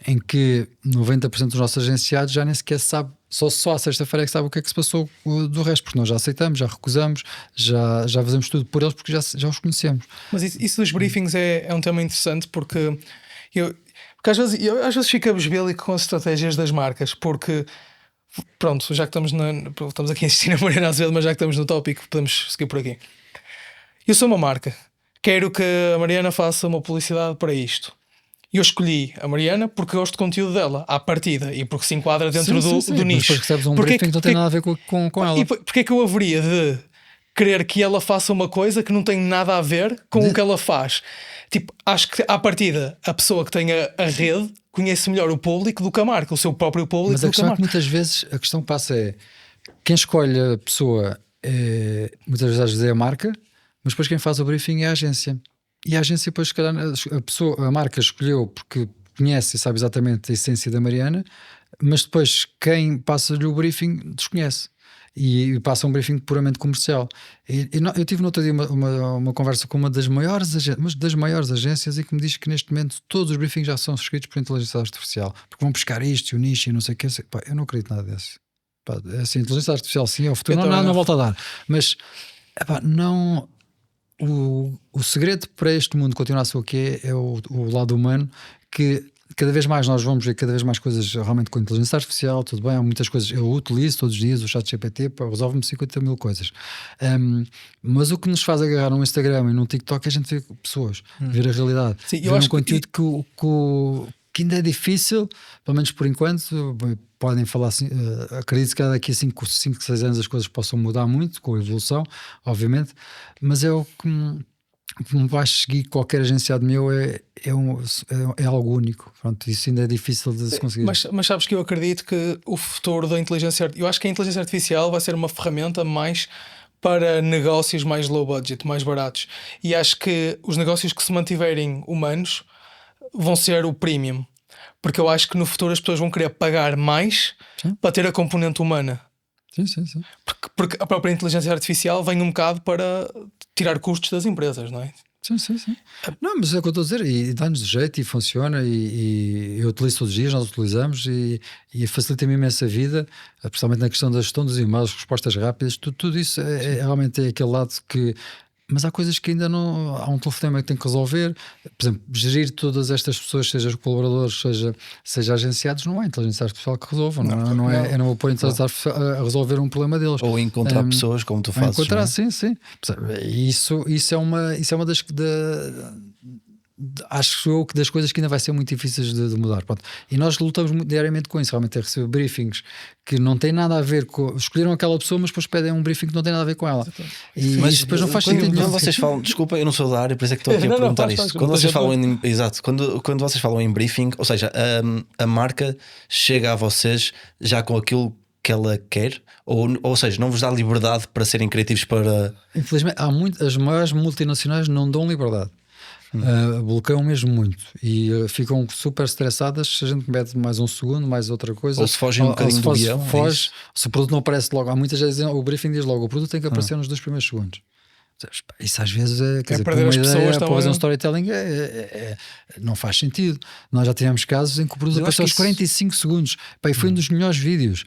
S3: em que 90% dos nossos agenciados já nem sequer sabe, só à sexta-feira é que sabe o que é que se passou do resto, porque nós já aceitamos, já recusamos, já fazemos tudo por eles, porque já os conhecemos.
S1: Mas isso dos briefings é um tema interessante, porque às vezes fica besbélico com as estratégias das marcas, porque pronto, já que estamos aqui a insistir na Mariana Azevedo, mas já que estamos no tópico, podemos seguir por aqui. Eu sou uma marca, quero que a Mariana faça uma publicidade para isto. E eu escolhi a Mariana porque gosto do conteúdo dela, à partida, e porque se enquadra dentro do nicho.
S3: Mas depois recebes um briefing que não tem nada a ver com ela.
S1: E porque é que eu haveria de querer que ela faça uma coisa que não tem nada a ver com o que ela faz? Tipo, acho que à partida a pessoa que tem a rede conhece melhor o público do que a marca, o seu próprio público.
S3: Mas a questão é que muitas vezes a questão que passa é quem escolhe a pessoa muitas vezes às vezes é a marca, mas depois quem faz o briefing é a agência. E a agência depois, se calhar, a marca escolheu porque conhece e sabe exatamente a essência da Mariana, mas depois quem passa-lhe o briefing desconhece. E passa um briefing puramente comercial. Eu tive no outro dia uma conversa com uma das maiores agências e que me diz que neste momento todos os briefings já são escritos por inteligência artificial, porque vão buscar isto e o nicho e não sei o que. Pá, eu não acredito nada desse. Pá, assim, inteligência artificial sim, é o futuro, não volta a dar. Mas não. O segredo para este mundo continuar a ser o que é o lado humano, que cada vez mais nós vamos ver cada vez mais coisas realmente com inteligência artificial, tudo bem, há muitas coisas, eu utilizo todos os dias o ChatGPT, resolve-me 50 mil coisas, mas o que nos faz agarrar no Instagram e no TikTok é a gente ver pessoas, ver a realidade. Sim, ver um conteúdo que ainda é difícil, pelo menos por enquanto. Podem falar assim, acredito que daqui a 5, 6 anos as coisas possam mudar muito com a evolução, obviamente, mas é o me vais seguir qualquer agenciado meu é algo único. Pronto, isso ainda é difícil de se conseguir.
S1: Mas sabes que eu acredito que o futuro da inteligência artificial, eu acho que a inteligência artificial vai ser uma ferramenta mais para negócios mais low budget, mais baratos. E acho que os negócios que se mantiverem humanos vão ser o premium. Porque eu acho que no futuro as pessoas vão querer pagar mais para ter a componente humana.
S3: Sim.
S1: Porque a própria inteligência artificial vem um bocado para tirar custos das empresas, não é?
S3: Sim. Não, mas é o que eu estou a dizer, e dá-nos jeito e funciona, e eu utilizo todos os dias, nós utilizamos, e facilita-me imenso a vida, principalmente na questão da gestão dos e-mails, respostas rápidas, tudo isso realmente é aquele lado que. Mas há coisas que ainda não. Há um telefonema que tem que resolver. Por exemplo, gerir todas estas pessoas, seja colaboradores, seja agenciados, não é a inteligência artificial que resolva. Não é. Eu não vou pôr a inteligência artificial a resolver um problema deles.
S2: Ou encontrar pessoas como tu fazes.
S3: Encontrar, sim. Isso é uma das. Acho eu que das coisas que ainda vai ser muito difíceis de mudar. Pronto. E nós lutamos diariamente com isso. Realmente é receber briefings que não têm nada a ver com. Escolheram aquela pessoa, mas depois pedem um briefing que não tem nada a ver com ela. Mas isso depois não faz sentido.
S2: Quando vocês falam, desculpa, eu não sou da área, por isso é que estou aqui a perguntar isto. Quando vocês falam quando vocês falam em briefing, ou seja, a marca chega a vocês já com aquilo que ela quer, ou seja, não vos dá liberdade para serem criativos para.
S3: Infelizmente, as maiores multinacionais não dão liberdade. Bloqueiam mesmo muito e ficam super estressadas se a gente mete mais um segundo, mais outra coisa,
S2: ou se fogem um bocadinho do guião,
S3: se o produto não aparece logo. Há muitas vezes o briefing diz logo: o produto tem que aparecer nos 2 primeiros segundos. Isso às vezes
S1: perder as pessoas
S3: para fazer um storytelling não faz sentido. Nós já tivemos casos em que o produto apareceu aos 45 segundos. E foi um dos melhores vídeos,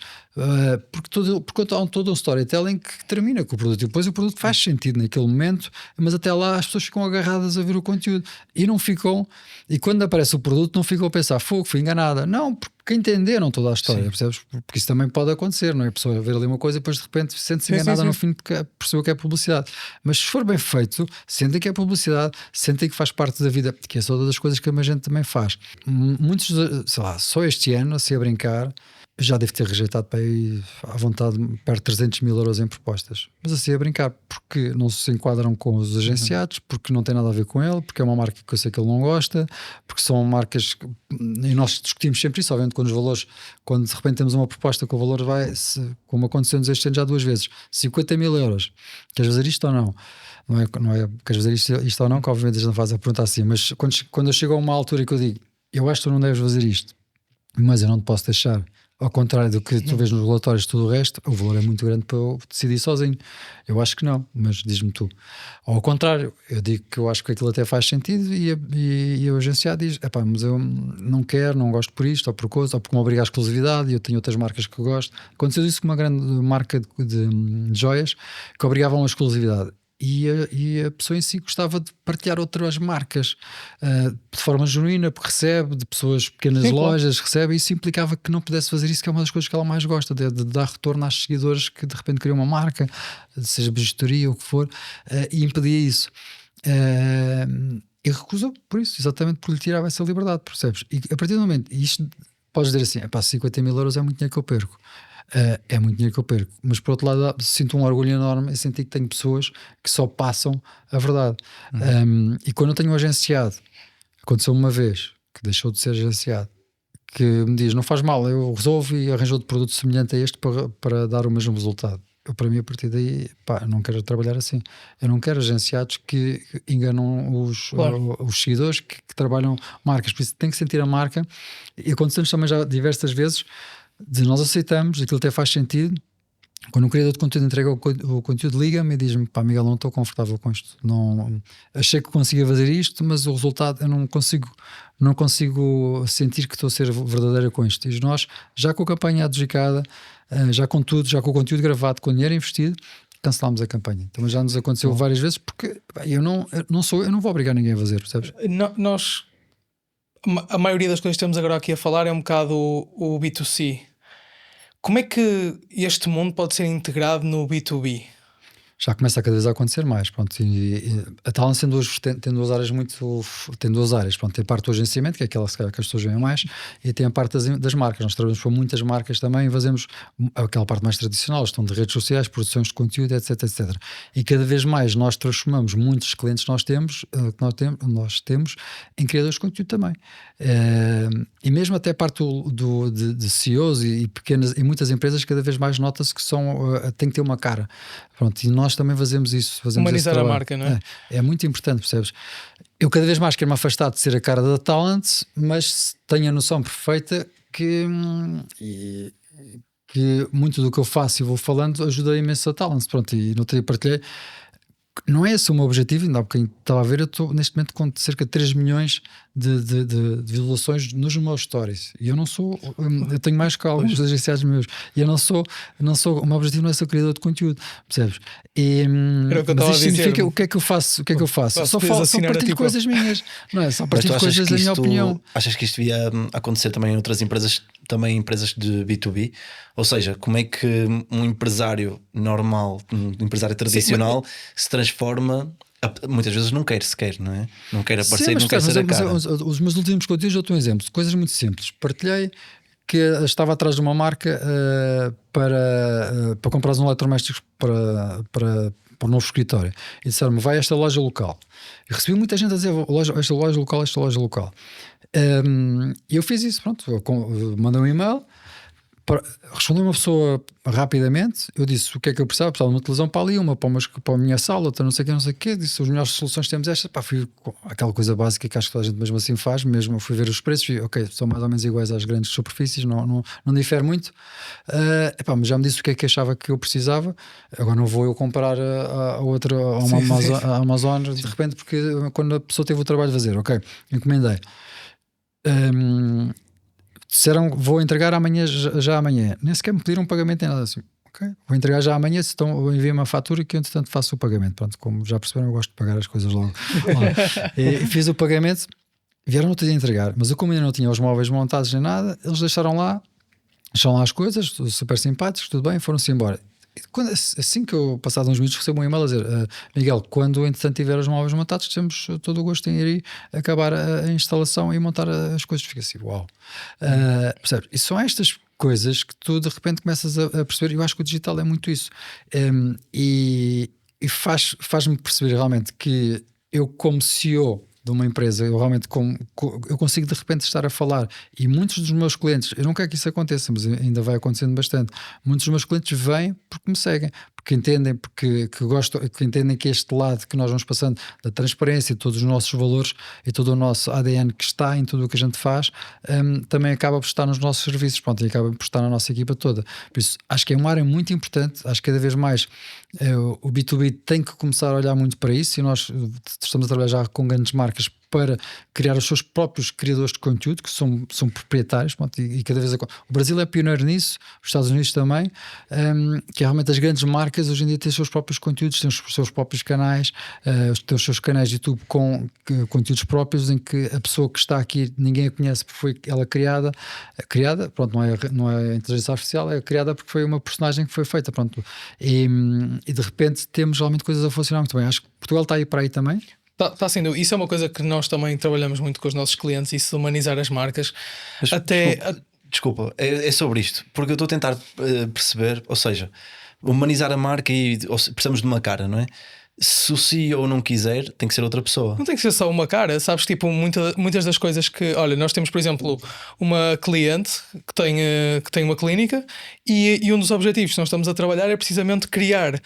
S3: porque há todo um storytelling que termina com o produto e depois o produto faz sentido naquele momento, mas até lá as pessoas ficam agarradas a ver o conteúdo e não ficam, e quando aparece o produto não ficam a pensar: fogo, fui enganada. Não, porque entenderam toda a história, percebes? Porque isso também pode acontecer, não é? A pessoa ver ali uma coisa e depois de repente sente-se enganada no fim porque percebeu que é publicidade. Mas se for bem feito, sentem que é publicidade, sentem que faz parte da vida, que é só das coisas que a gente também faz. Muitos, sei lá, só este ano, assim a brincar, já devo ter rejeitado para aí à vontade perto de 300 mil euros em propostas, mas assim a brincar, porque não se enquadram com os agenciados, porque não tem nada a ver com ele, porque é uma marca que eu sei que ele não gosta, porque são marcas e nós discutimos sempre isso, obviamente quando os valores, quando de repente temos uma proposta que o valor vai, como aconteceu-nos este ano já 2 vezes, 50 mil euros, queres fazer isto ou não? Não é queres fazer isto ou não, que obviamente a gente não faz a pergunta assim, mas quando eu chego a uma altura que eu digo: eu acho que tu não deves fazer isto, mas eu não te posso deixar, ao contrário do que tu vês nos relatórios, tudo o resto, o valor é muito grande para eu decidir sozinho. Eu acho que não, mas diz-me tu. Ou ao contrário, eu digo que eu acho que aquilo até faz sentido e o agenciado diz: mas eu não quero, não gosto por isto, ou por coisa, ou porque me obriga à exclusividade e eu tenho outras marcas que eu gosto. Aconteceu isso com uma grande marca de joias que obrigavam a exclusividade. E a pessoa em si gostava de partilhar outras marcas de forma genuína, porque recebe de pessoas, pequenas lojas, recebe, e isso implicava que não pudesse fazer isso, que é uma das coisas que ela mais gosta, de dar retorno às seguidores que de repente criam uma marca, seja bijuteria ou o que for, e impedia isso. E recusou por isso, exatamente por lhe tirar essa liberdade, percebes? E a partir do momento, isto podes dizer assim: 50 mil euros é muito dinheiro que eu perco. É muito dinheiro que eu perco, mas por outro lado sinto um orgulho enorme em sentir que tenho pessoas que só passam a verdade. E quando eu tenho um agenciado, aconteceu uma vez que deixou de ser agenciado, que me diz: não faz mal, eu resolvo e arranjo outro produto semelhante a este para dar o mesmo resultado. Eu, para mim, a partir daí, não quero trabalhar assim. Eu não quero agenciados que enganam os seguidores que trabalham marcas, por isso tem que sentir a marca. E aconteceu-nos também já diversas vezes de nós aceitamos, aquilo até faz sentido. Quando um criador de conteúdo entrega o conteúdo, liga-me e diz-me: Miguel, não estou confortável com isto, não, achei que conseguia fazer isto, mas o resultado eu não consigo sentir que estou a ser verdadeira com isto. E nós, já com a campanha adjudicada, já com tudo, já com o conteúdo gravado, com o dinheiro investido, cancelámos a campanha. Então já nos aconteceu várias vezes, porque eu não vou obrigar ninguém a fazer, percebes?
S1: A maioria das coisas que estamos agora aqui a falar é um bocado o B2C. Como é que este mundo pode ser integrado no B2B?
S3: já começa a cada vez a acontecer mais. Pronto, e a Talent tem duas áreas tem duas áreas. Pronto, tem a parte do agenciamento, que é aquela que as pessoas veem mais, e tem a parte das marcas. Nós trabalhamos com muitas marcas também e fazemos aquela parte mais tradicional, gestão de redes sociais, produções de conteúdo, etc, etc. E cada vez mais nós transformamos muitos clientes que nós temos em criadores de conteúdo também. E mesmo até a parte de CEOs e pequenas e muitas empresas, cada vez mais nota-se que tem que ter uma cara. Pronto, e nós também fazemos isso.
S1: Humanizar a marca, não é?
S3: É muito importante, percebes? Eu cada vez mais quero-me afastar de ser a cara da Talent, mas tenho a noção perfeita que muito do que eu faço e vou falando ajuda imenso a Talent. Pronto, e no outro partilhei. Não é esse o meu objetivo, ainda há bocadinho estava a ver, eu estou neste momento com cerca de 3 milhões de visualizações nos meus stories, e eu não sou, eu tenho mais que alguns agenciados meus, e eu não sou, o meu objetivo não é ser criador de conteúdo, percebes? Mas isto significa, o que é que eu faço? Só partilho coisas minhas, não é? Só partilho coisas da minha opinião.
S2: Achas que isto devia acontecer também em outras empresas, também empresas de B2B? Ou seja, como é que um empresário normal, um empresário tradicional se transforma? Muitas vezes não quer sequer, não é? Não quer aparecer, não quer ser a cara.
S3: Os meus últimos conteúdos, eu dou um exemplo, coisas muito simples. Partilhei que estava atrás de uma marca para comprar uns eletrodomésticos para o novo escritório, e disseram-me, vai a esta loja local. Eu recebi muita gente a dizer, esta loja local. E eu fiz isso, pronto, mandei um e-mail, respondeu uma pessoa rapidamente. Eu disse o que é que eu precisava de uma televisão para ali, uma para a minha sala, outra não sei o que, disse as melhores soluções temos estas. Fui com aquela coisa básica que acho que toda a gente mesmo assim faz, mesmo fui ver os preços e ok, são mais ou menos iguais às grandes superfícies, não difere muito. Mas já me disse o que é que achava que eu precisava. Agora não vou eu comprar a uma Amazon de repente, porque quando a pessoa teve o trabalho de fazer, ok, encomendei. Disseram vou entregar amanhã, já amanhã. Nem sequer me pediram um pagamento nem nada assim. Ok, vou entregar já amanhã, então enviem uma fatura que eu entretanto faço o pagamento. Pronto, como já perceberam, eu gosto de pagar as coisas logo. E fiz o pagamento, vieram no outro dia entregar, mas eu como ainda não tinha os móveis montados nem nada, eles deixaram lá as coisas, super simpáticos, tudo bem, foram-se embora. Assim que eu, passado uns minutos, recebo um e-mail a dizer Miguel, quando entretanto tiver os móveis montados, temos todo o gosto em ir acabar a instalação e montar as coisas. Fica assim, uau. Percebes? E são estas coisas que tu de repente começas a perceber. Eu acho que o digital é muito isso, e faz-me perceber realmente que eu, como CEO de uma empresa, eu realmente eu consigo de repente estar a falar, e muitos dos meus clientes, eu não quero que isso aconteça, mas ainda vai acontecendo bastante, muitos dos meus clientes vêm porque me seguem, porque entendem, porque gostam, que entendem que este lado que nós vamos passando da transparência, todos os nossos valores e todo o nosso ADN que está em tudo o que a gente faz, também acaba por estar nos nossos serviços, pronto, e acaba por estar na nossa equipa toda. Por isso, acho que é uma área muito importante, acho que cada vez mais o B2B tem que começar a olhar muito para isso, e nós estamos a trabalhar já com grandes marcas para criar os seus próprios criadores de conteúdo, que são proprietários, pronto, e cada vez o Brasil é pioneiro nisso, os Estados Unidos também, que é realmente as grandes marcas hoje em dia têm os seus próprios conteúdos, têm os seus próprios canais, têm os seus canais de YouTube com conteúdos próprios, em que a pessoa que está aqui ninguém a conhece porque foi ela criada, pronto, não é inteligência artificial, é criada porque foi uma personagem que foi feita, pronto, e de repente temos realmente coisas a funcionar muito bem. Acho que Portugal está aí para aí também.
S1: Está sendo. Isso é uma coisa que nós também trabalhamos muito com os nossos clientes, isso de humanizar as marcas.
S2: Mas, desculpa, é sobre isto, porque eu estou a tentar perceber, ou seja, humanizar a marca e precisamos de uma cara, não é? Se o CEO não quiser, tem que ser outra pessoa.
S1: Não tem que ser só uma cara, sabes? Tipo, muitas das coisas que... Olha, nós temos, por exemplo, uma cliente que tem uma clínica, e um dos objetivos que nós estamos a trabalhar é precisamente criar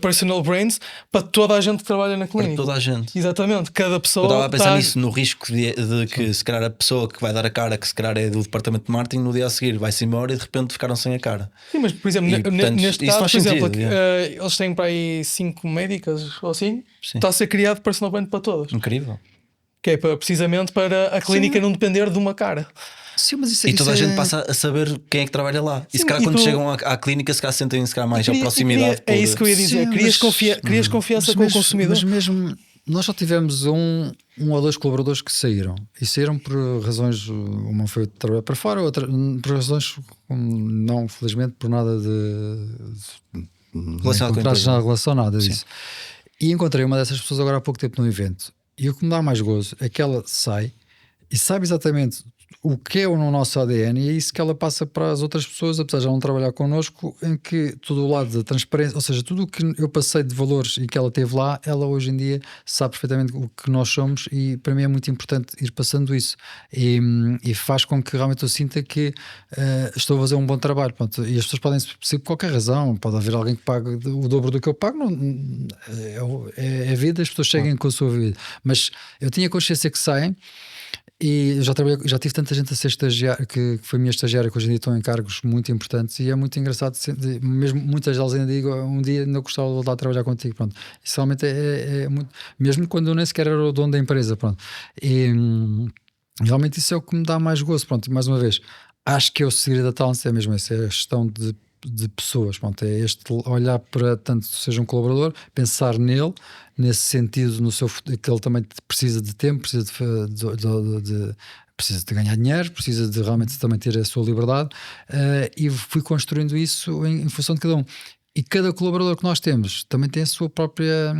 S1: personal brands para toda a gente que trabalha na clínica.
S2: Para toda a gente.
S1: Exatamente, cada pessoa...
S2: Eu estava a pensar nisso, no risco de que se calhar a pessoa que vai dar a cara, que se calhar é do departamento de marketing, no dia a seguir vai-se embora e de repente ficaram sem a cara.
S1: Sim, mas por exemplo, neste caso, por exemplo, eles têm para aí 5 médicas ou assim, sim. Está a ser criado personal brand para todas.
S2: Incrível.
S1: Que é precisamente para a clínica não depender de uma cara.
S3: Sim, mas
S2: e toda a gente passa a saber quem é que trabalha lá. Sim, e se calhar quando chegam à clínica, se calhar sentem mais a proximidade.
S1: É isso que eu ia dizer. Crias confiança com o consumidor.
S3: Mas mesmo nós só tivemos um ou dois colaboradores que saíram. E saíram por razões. Uma foi trabalhar para fora, outra por razões não, felizmente, por nada
S2: Relacionado com a
S3: contratos,
S2: empresa.
S3: não relação, nada disso. E encontrei uma dessas pessoas agora há pouco tempo num evento. E o que me dá mais gozo é que ela sai e sabe exatamente o que é no nosso ADN, e é isso que ela passa para as outras pessoas, apesar de já não trabalhar connosco, em que todo o lado da transparência, ou seja, tudo o que eu passei de valores e que ela teve lá, ela hoje em dia sabe perfeitamente o que nós somos, e para mim é muito importante ir passando isso, e faz com que realmente eu sinta que estou a fazer um bom trabalho. Pronto, e as pessoas podem ser por qualquer razão, pode haver alguém que pague o dobro do que eu pago, é a vida, as pessoas seguem com a sua vida, mas eu tinha consciência que saem. E já tive tanta gente a ser estagiário, que foi minha estagiária, que hoje em dia estão em cargos muito importantes, e é muito engraçado, mesmo muitas delas ainda digo, um dia ainda gostava de voltar a trabalhar contigo, pronto. Isso realmente é muito, mesmo quando eu nem sequer era o dono da empresa, pronto. E realmente isso é o que me dá mais gozo, pronto. E mais uma vez, acho que é o segredo da Talents, é mesmo essa, é a gestão de pessoas, pronto, é este olhar para, tanto seja um colaborador, pensar nele, nesse sentido, no seu, que ele também precisa de tempo, precisa precisa de ganhar dinheiro, precisa de realmente também ter a sua liberdade, e fui construindo isso em função de cada um. E cada colaborador que nós temos também tem a sua própria,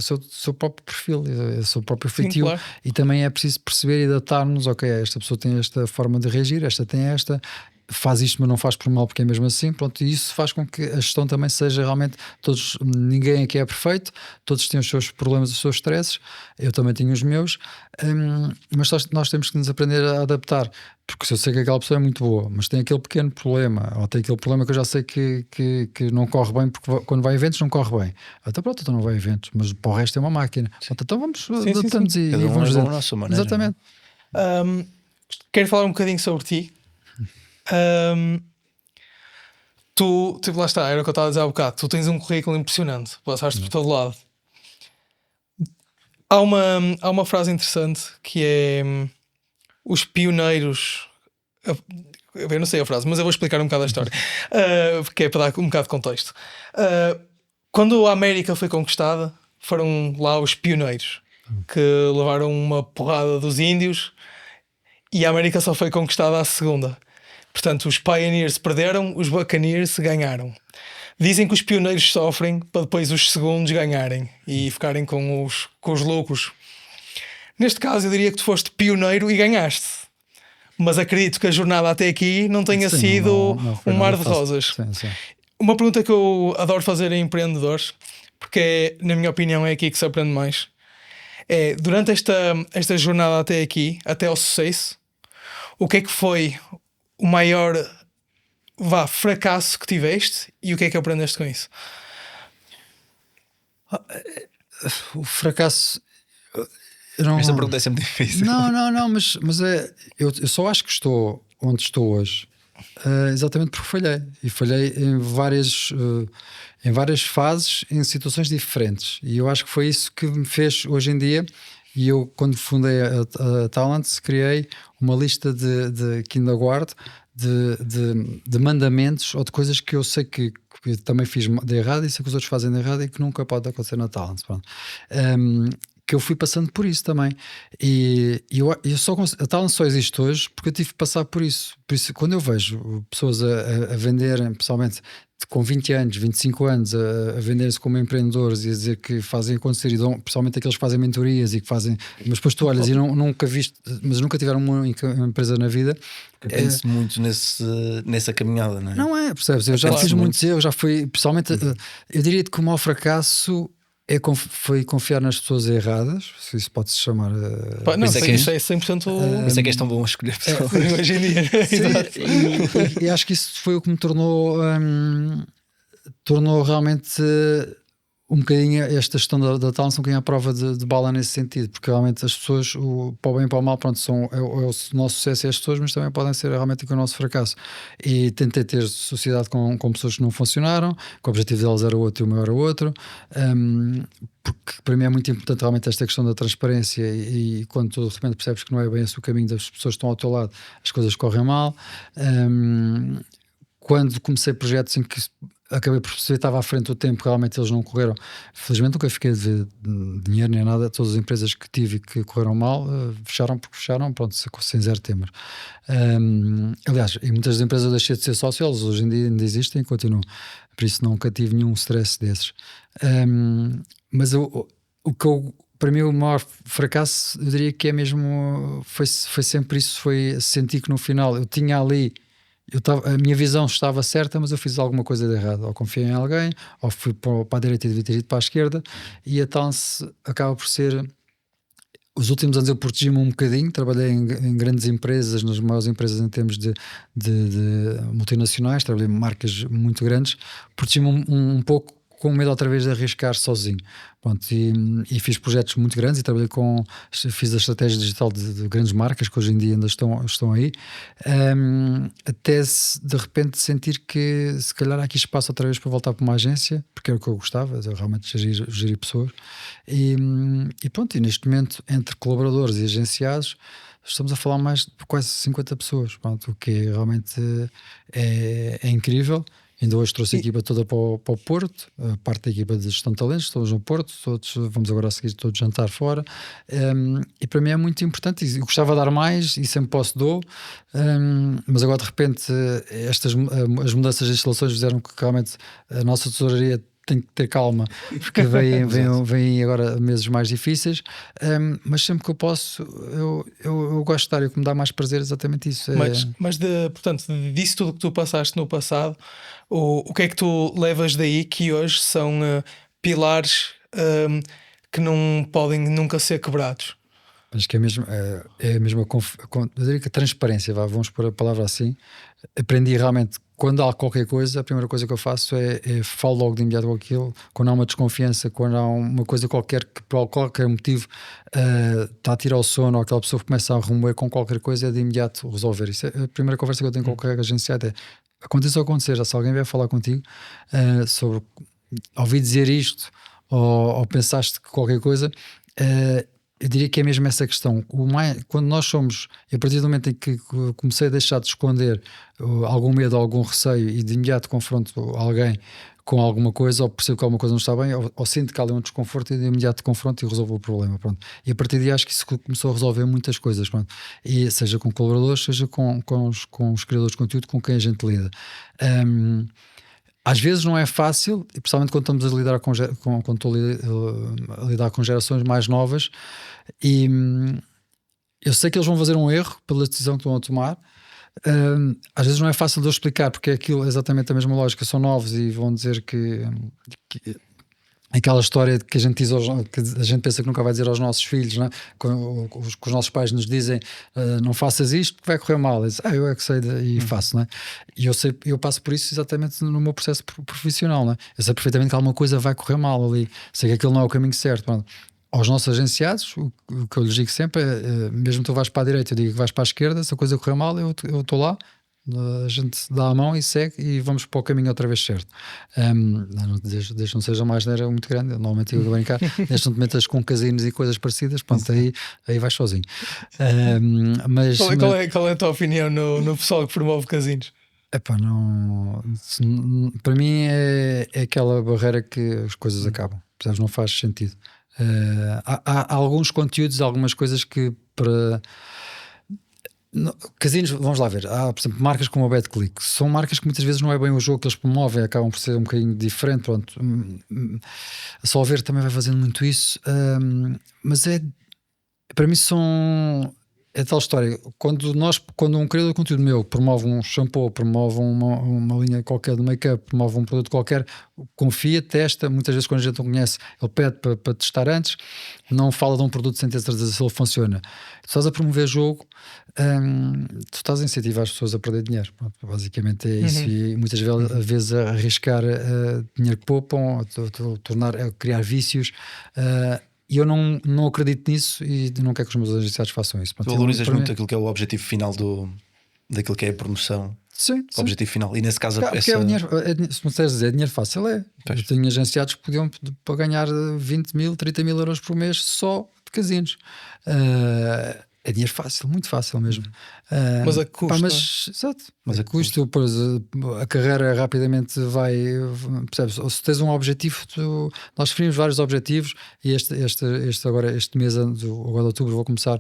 S3: seu próprio perfil, o seu próprio feitio.
S1: Claro.
S3: E também é preciso perceber e adaptar-nos. Ok, esta pessoa tem esta forma de reagir, esta tem esta, faz isto, mas não faz por mal, porque é mesmo assim. Pronto, e isso faz com que a gestão também seja realmente todos. Ninguém aqui é perfeito, todos têm os seus problemas, os seus stresses. Eu também tenho os meus, mas nós temos que nos aprender a adaptar. Porque se eu sei que aquela pessoa é muito boa, mas tem aquele pequeno problema, ou tem aquele problema que eu já sei que não corre bem, porque quando vai a eventos não corre bem. Então pronto, então não vai a eventos, mas para o resto é uma máquina. Pronto, então vamos adaptamos e
S2: Cada um
S3: vamos
S2: é bom
S3: ver.
S2: à nossa maneira.
S3: Exatamente.
S1: Quero falar um bocadinho sobre ti. Tu, tipo, lá está, era o que eu estava a dizer há bocado. Tu tens um currículo impressionante, passaste por todo lado. Há uma frase interessante que é os pioneiros. Eu não sei a frase, mas eu vou explicar um bocado a história, que é para dar um bocado de contexto. Quando a América foi conquistada, foram lá os pioneiros que levaram uma porrada dos índios, e a América só foi conquistada à segunda. Portanto, os pioneers perderam, os buccaneers ganharam. Dizem que os pioneiros sofrem para depois os segundos ganharem e ficarem com os lucros. Neste caso, eu diria que tu foste pioneiro e ganhaste. Mas acredito que a jornada até aqui não tenha sido um mar de rosas.
S3: Sim.
S1: Uma pergunta que eu adoro fazer a empreendedores, porque na minha opinião é aqui que se aprende mais, é, durante esta jornada até aqui, até ao sucesso, o que é que foi o maior fracasso que tiveste e o que é que aprendeste com isso?
S3: O fracasso. Não,
S2: Esta pergunta é sempre difícil.
S3: Não, mas eu só acho que estou onde estou hoje exatamente porque falhei. E falhei em várias fases, em situações diferentes. E eu acho que foi isso que me fez hoje em dia. E eu, quando fundei a Talents, criei uma lista de que ainda guardo de mandamentos ou de coisas que eu sei que também fiz de errado e sei que os outros fazem de errado e que nunca pode acontecer na Talents. Que eu fui passando por isso também. E a Talents só existe hoje porque eu tive que passar por isso. Por isso, quando eu vejo pessoas a venderem, pessoalmente com 20 anos, 25 anos, a venderem-se como empreendedores e a dizer que fazem acontecer, e dão, principalmente aqueles que fazem mentorias e que fazem, mas depois tu olhas e nunca viste, mas nunca tiveram uma empresa na vida.
S2: Penso muito nessa caminhada, não é?
S3: Não é, percebes? Eu já fiz muitos erros, já fui, pessoalmente, eu diria que o maior fracasso foi confiar nas pessoas erradas, se isso pode-se chamar.
S1: Não, isso é 100%.
S2: Isso é que és tão bom a escolher pessoas.
S1: Hoje em dia.
S3: E acho que isso foi o que me tornou realmente um bocadinho esta gestão da Talents, um bocadinho à prova de bala nesse sentido, porque realmente as pessoas, para o bem e para o mal, pronto, é o nosso sucesso e as pessoas, mas também podem ser realmente o nosso fracasso. E tentei ter sociedade com pessoas que não funcionaram, que o objetivo delas era outro e o meu era outro, porque para mim é muito importante realmente esta questão da transparência, e quando tu de repente percebes que não é bem esse o caminho das pessoas que estão ao teu lado, as coisas correm mal. Quando comecei projetos em que acabei por perceber, estava à frente do tempo, realmente eles não correram. Felizmente nunca fiquei a dever dinheiro nem nada. Todas as empresas que tive que correram mal, fecharam porque fecharam, pronto, sem zero temas. Aliás, em muitas das empresas eu deixei de ser sócio, eles hoje em dia ainda existem e continuam. Por isso nunca tive nenhum stress desses. Mas para mim o maior fracasso, eu diria que é mesmo, foi sempre isso, foi sentir que no final eu tinha ali, a minha visão estava certa, mas eu fiz alguma coisa de errado, ou confiei em alguém, ou fui para a direita e devia ter ido para a esquerda, e a Talence acaba por ser... Os últimos anos eu protegi-me um bocadinho, trabalhei em grandes empresas, nas maiores empresas em termos de multinacionais, trabalhei em marcas muito grandes, protegi-me um pouco com medo outra vez de arriscar sozinho. Pronto, e fiz projetos muito grandes e fiz a estratégia digital de grandes marcas que hoje em dia ainda estão aí, até de repente sentir que se calhar há aqui espaço outra vez para voltar para uma agência, porque era o que eu gostava, eu realmente gerir pessoas, e pronto, e neste momento entre colaboradores e agenciados estamos a falar mais de quase 50 pessoas, pronto, o que realmente é incrível. Ainda hoje trouxe a equipa toda para o Porto, a parte da equipa de gestão de talentos, estamos no Porto, todos, vamos agora a seguir todos jantar fora, e para mim é muito importante, e eu gostava de dar mais, e sempre posso dou, mas agora de repente as mudanças de instalações fizeram que realmente a nossa tesouraria tem que ter calma, porque vêm agora meses mais difíceis, mas sempre que eu posso, eu gosto de estar, e o que me dá mais prazer é exatamente isso.
S1: Mas portanto, disso tudo que tu passaste no passado, o que é que tu levas daí que hoje são pilares que não podem nunca ser quebrados?
S3: Acho que é mesmo eu diria que a transparência, vamos pôr a palavra assim. Aprendi realmente, quando há qualquer coisa, a primeira coisa que eu faço é falo logo de imediato com aquilo. Quando há uma desconfiança, quando há uma coisa qualquer que por qualquer motivo está a tirar o sono, ou aquela pessoa começa a remoer com qualquer coisa, é de imediato resolver. Isso é a primeira conversa que eu tenho com qualquer agenciado, é aconteça ou acontecer, já se alguém vier falar contigo sobre ouvir dizer isto, ou pensaste que qualquer coisa, eu diria que é mesmo essa questão. Quando nós somos, e a partir do momento em que comecei a deixar de esconder algum medo, algum receio, e de imediato confronto alguém com alguma coisa, ou percebo que alguma coisa não está bem, ou sinto que há ali um desconforto, e de imediato confronto e resolvo o problema. Pronto. E a partir daí acho que isso começou a resolver muitas coisas. Pronto. E seja com colaboradores, seja com os criadores de conteúdo com quem a gente lida. Às vezes não é fácil, e principalmente quando estamos a lidar quando estou a lidar com gerações mais novas, e eu sei que eles vão fazer um erro pela decisão que vão tomar. Às vezes não é fácil de eu explicar, porque aquilo é exatamente a mesma lógica, são novos e vão dizer que aquela história que a gente diz que a gente pensa que nunca vai dizer aos nossos filhos, não é? Que os nossos pais nos dizem não faças isto porque vai correr mal. Diz, eu é que sei e faço, não é? E eu passo por isso exatamente no meu processo profissional, não é? Eu sei perfeitamente que alguma coisa vai correr mal ali, sei que aquilo não é o caminho certo. Pronto. Aos nossos agenciados, o que eu lhes digo sempre é, mesmo que tu vais para a direita, eu digo que vais para a esquerda, se a coisa correr mal, eu estou lá, a gente dá a mão e segue e vamos para o caminho outra vez certo. Desde não seja uma asneira muito grande, normalmente eu vou brincar, desde não te metas com casinos e coisas parecidas, pronto, aí vais sozinho. Mas
S1: qual é a tua opinião no pessoal que promove casinos?
S3: Epá, para mim é aquela barreira que as coisas acabam, percebes? Não faz sentido. Há alguns conteúdos, algumas coisas que para casinos, vamos lá ver, há por exemplo marcas como a BetClick, são marcas que muitas vezes não é bem o jogo que eles promovem, acabam por ser um bocadinho diferente. Pronto, a Solver também vai fazendo muito isso, mas para mim é tal história. Quando um criador de conteúdo meu promove um shampoo, promove uma linha qualquer de make-up, promove um produto qualquer, confia, testa. Muitas vezes, quando a gente não conhece, ele pede para testar antes, não fala de um produto sem ter certeza se ele funciona. Tu estás a promover jogo, tu estás a incentivar as pessoas a perder dinheiro. Pronto, basicamente é isso. E muitas vezes a arriscar dinheiro que poupam, a criar vícios. E eu não acredito nisso e não quero que os meus agenciados façam isso.
S2: Tu valorizas muito aquilo que é o objetivo final daquilo que é a promoção.
S3: Sim.
S2: O objetivo final. E nesse caso,
S3: porque é dinheiro, se me disseres dizer, dinheiro fácil é.
S2: Pois.
S3: Eu tenho agenciados que podiam para ganhar 20 mil, 30 mil euros por mês só de casinos. É dinheiro fácil, muito fácil mesmo.
S1: Mas a que custo,
S3: exato. Mas a custo, pois, a carreira rapidamente vai. Percebes? Ou se tens um objetivo, nós definimos vários objetivos e este mês, agora de outubro, vou começar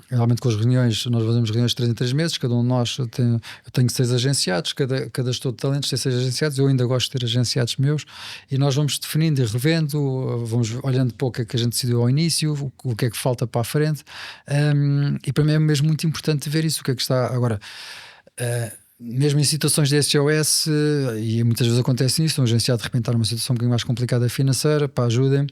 S3: realmente com as reuniões. Nós fazemos reuniões de 3 em 3 meses, cada um de nós eu tenho 6 agenciados, cada gestor de talentos tem 6 agenciados, eu ainda gosto de ter agenciados meus, e nós vamos definindo e revendo, vamos olhando para o que é que a gente decidiu ao início, o que é que falta para a frente, e para mim é mesmo muito importante ver isso, o que é que está agora. Mesmo em situações de SOS, e muitas vezes acontece isso, um agenciado de repente está numa situação um bocadinho mais complicada financeira, para ajudem,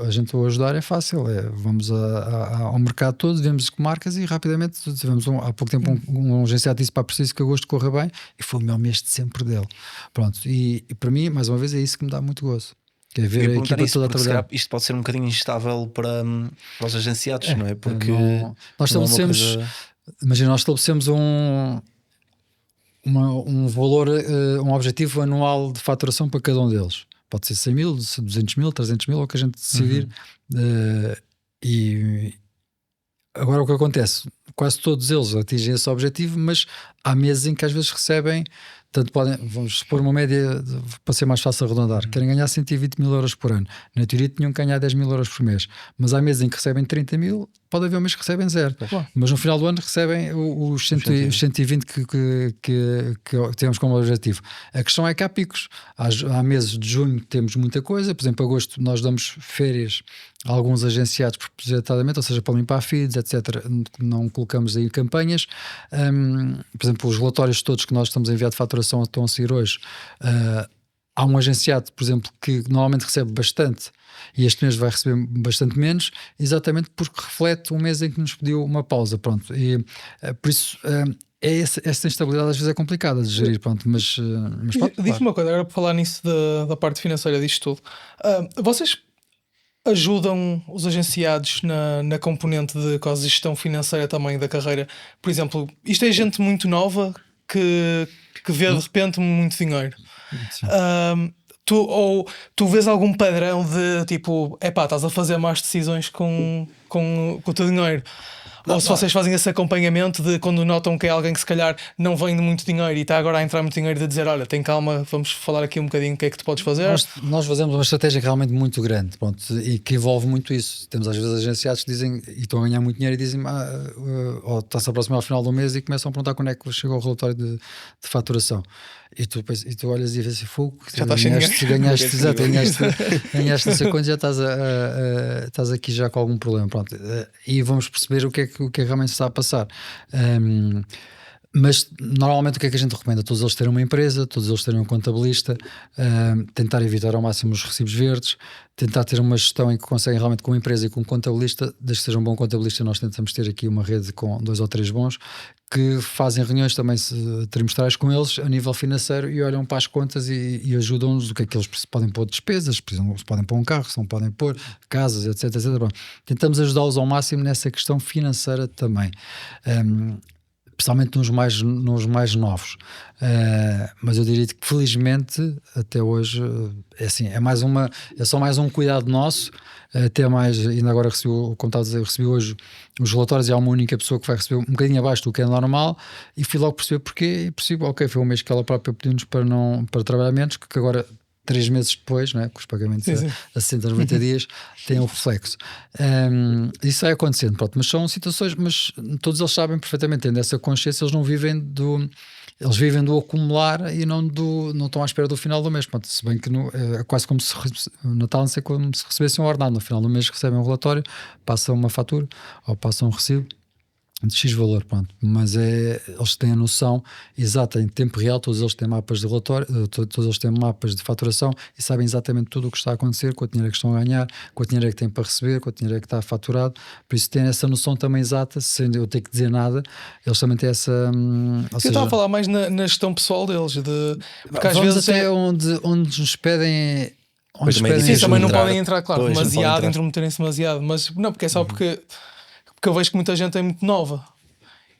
S3: a gente vai ajudar, é fácil, vamos ao mercado todo, vemos que marcas e rapidamente tivemos há pouco tempo um agenciado disse, preciso que agosto corra bem, e foi o meu mês de sempre dele. Pronto, e para mim, mais uma vez, é isso que me dá muito gozo. Que é ver a equipa toda a trabalhar.
S2: Isto pode ser um bocadinho instável para os agenciados, não é? Porque
S3: nós estabelecemos, imagina, nós estabelecemos um valor, um objetivo anual de faturação para cada um deles. Pode ser 100 mil, 200 mil, 300 mil, ou o que a gente decidir. E agora o que acontece? Quase todos eles atingem esse objetivo, mas há meses em que às vezes recebem, tanto podem, vamos supor uma média, para ser mais fácil arredondar, querem ganhar 120 mil euros por ano. Na teoria tinham que ganhar 10 mil euros por mês, mas há meses em que recebem 30 mil, pode haver um mês que recebem 0, mas no final do ano recebem os 120 que temos como objetivo. A questão é que há picos. Há meses de junho que temos muita coisa, por exemplo, agosto nós damos férias a alguns agenciados propositadamente, ou seja, para limpar feeds, etc. Não colocamos aí campanhas. Por exemplo, os relatórios todos que nós estamos a enviar de faturação estão a sair hoje. Há um agenciado, por exemplo, que normalmente recebe bastante e este mês vai receber bastante menos, exatamente porque reflete um mês em que nos pediu uma pausa. Pronto. E por isso essa instabilidade às vezes é complicada de gerir. Pronto, mas pronto,
S1: diz-me uma coisa, agora para falar nisso da parte financeira disto tudo. Vocês ajudam os agenciados na componente de quase gestão financeira também da carreira? Por exemplo, isto é gente muito nova que vê de repente muito dinheiro. Tu vês algum padrão de tipo, estás a fazer más decisões com o teu dinheiro? Ou se vocês fazem esse acompanhamento de quando notam que é alguém que se calhar não vem de muito dinheiro e está agora a entrar muito dinheiro, de dizer, olha, tem calma, vamos falar aqui um bocadinho o que é que tu podes fazer.
S3: Nós fazemos uma estratégia realmente muito grande, pronto, e que envolve muito isso. Temos às vezes agenciados que dizem, e estão a ganhar muito dinheiro e dizem, ou está-se a aproximar ao final do mês e começam a perguntar quando é que chegou o relatório de faturação. E tu olhas e vês assim, fogo,
S1: já ganhaste
S3: não sei quando, já estás aqui já com algum problema. Pronto. E vamos perceber o que é realmente está a passar. Mas normalmente o que é que a gente recomenda? Todos eles terem uma empresa, todos eles terem um contabilista, tentar evitar ao máximo os recibos verdes, tentar ter uma gestão em que conseguem realmente com uma empresa e com um contabilista, desde que seja um bom contabilista. Nós tentamos ter aqui uma rede com 2 ou 3 bons que fazem reuniões também trimestrais com eles a nível financeiro e olham para as contas e ajudam-nos o que é que eles podem pôr de despesas, se podem pôr um carro, se não podem pôr casas, etc. Bom, tentamos ajudá-los ao máximo nessa questão financeira também. Especialmente nos mais novos, mas eu diria que felizmente até hoje é assim, é só mais um cuidado nosso, até mais, ainda agora recebi hoje os relatórios e há uma única pessoa que vai receber um bocadinho abaixo do que é normal e fui logo perceber porquê, e percebi, ok, foi um mês que ela própria pediu-nos para trabalhar menos, que agora 3 meses depois, não é? Com os pagamentos a 60, 90 dias, tem um reflexo. Isso vai acontecendo, pronto, mas são situações, mas todos eles sabem perfeitamente, tendo essa consciência, eles não vivem eles vivem do acumular e não estão à espera do final do mês. Pronto, se bem que é quase como se na Talent é como se recebessem um ordenado. No final do mês recebem um relatório, passam uma fatura ou passam um recibo de X valor, pronto. Mas eles têm a noção exata em tempo real, todos eles têm mapas de relatório, todos eles têm mapas de faturação e sabem exatamente tudo o que está a acontecer, quanto dinheiro é que estão a ganhar, quanto dinheiro é que têm para receber, quanto dinheiro é que está faturado. Por isso têm essa noção também exata, sem eu ter que dizer nada, eles também têm essa...
S1: Eu estava a falar mais na gestão pessoal deles, porque às vezes
S3: até onde nos pedem...
S1: Sim, também não podem entrar, claro, intrometerem-se demasiado, mas não, porque é só porque eu vejo que muita gente é muito nova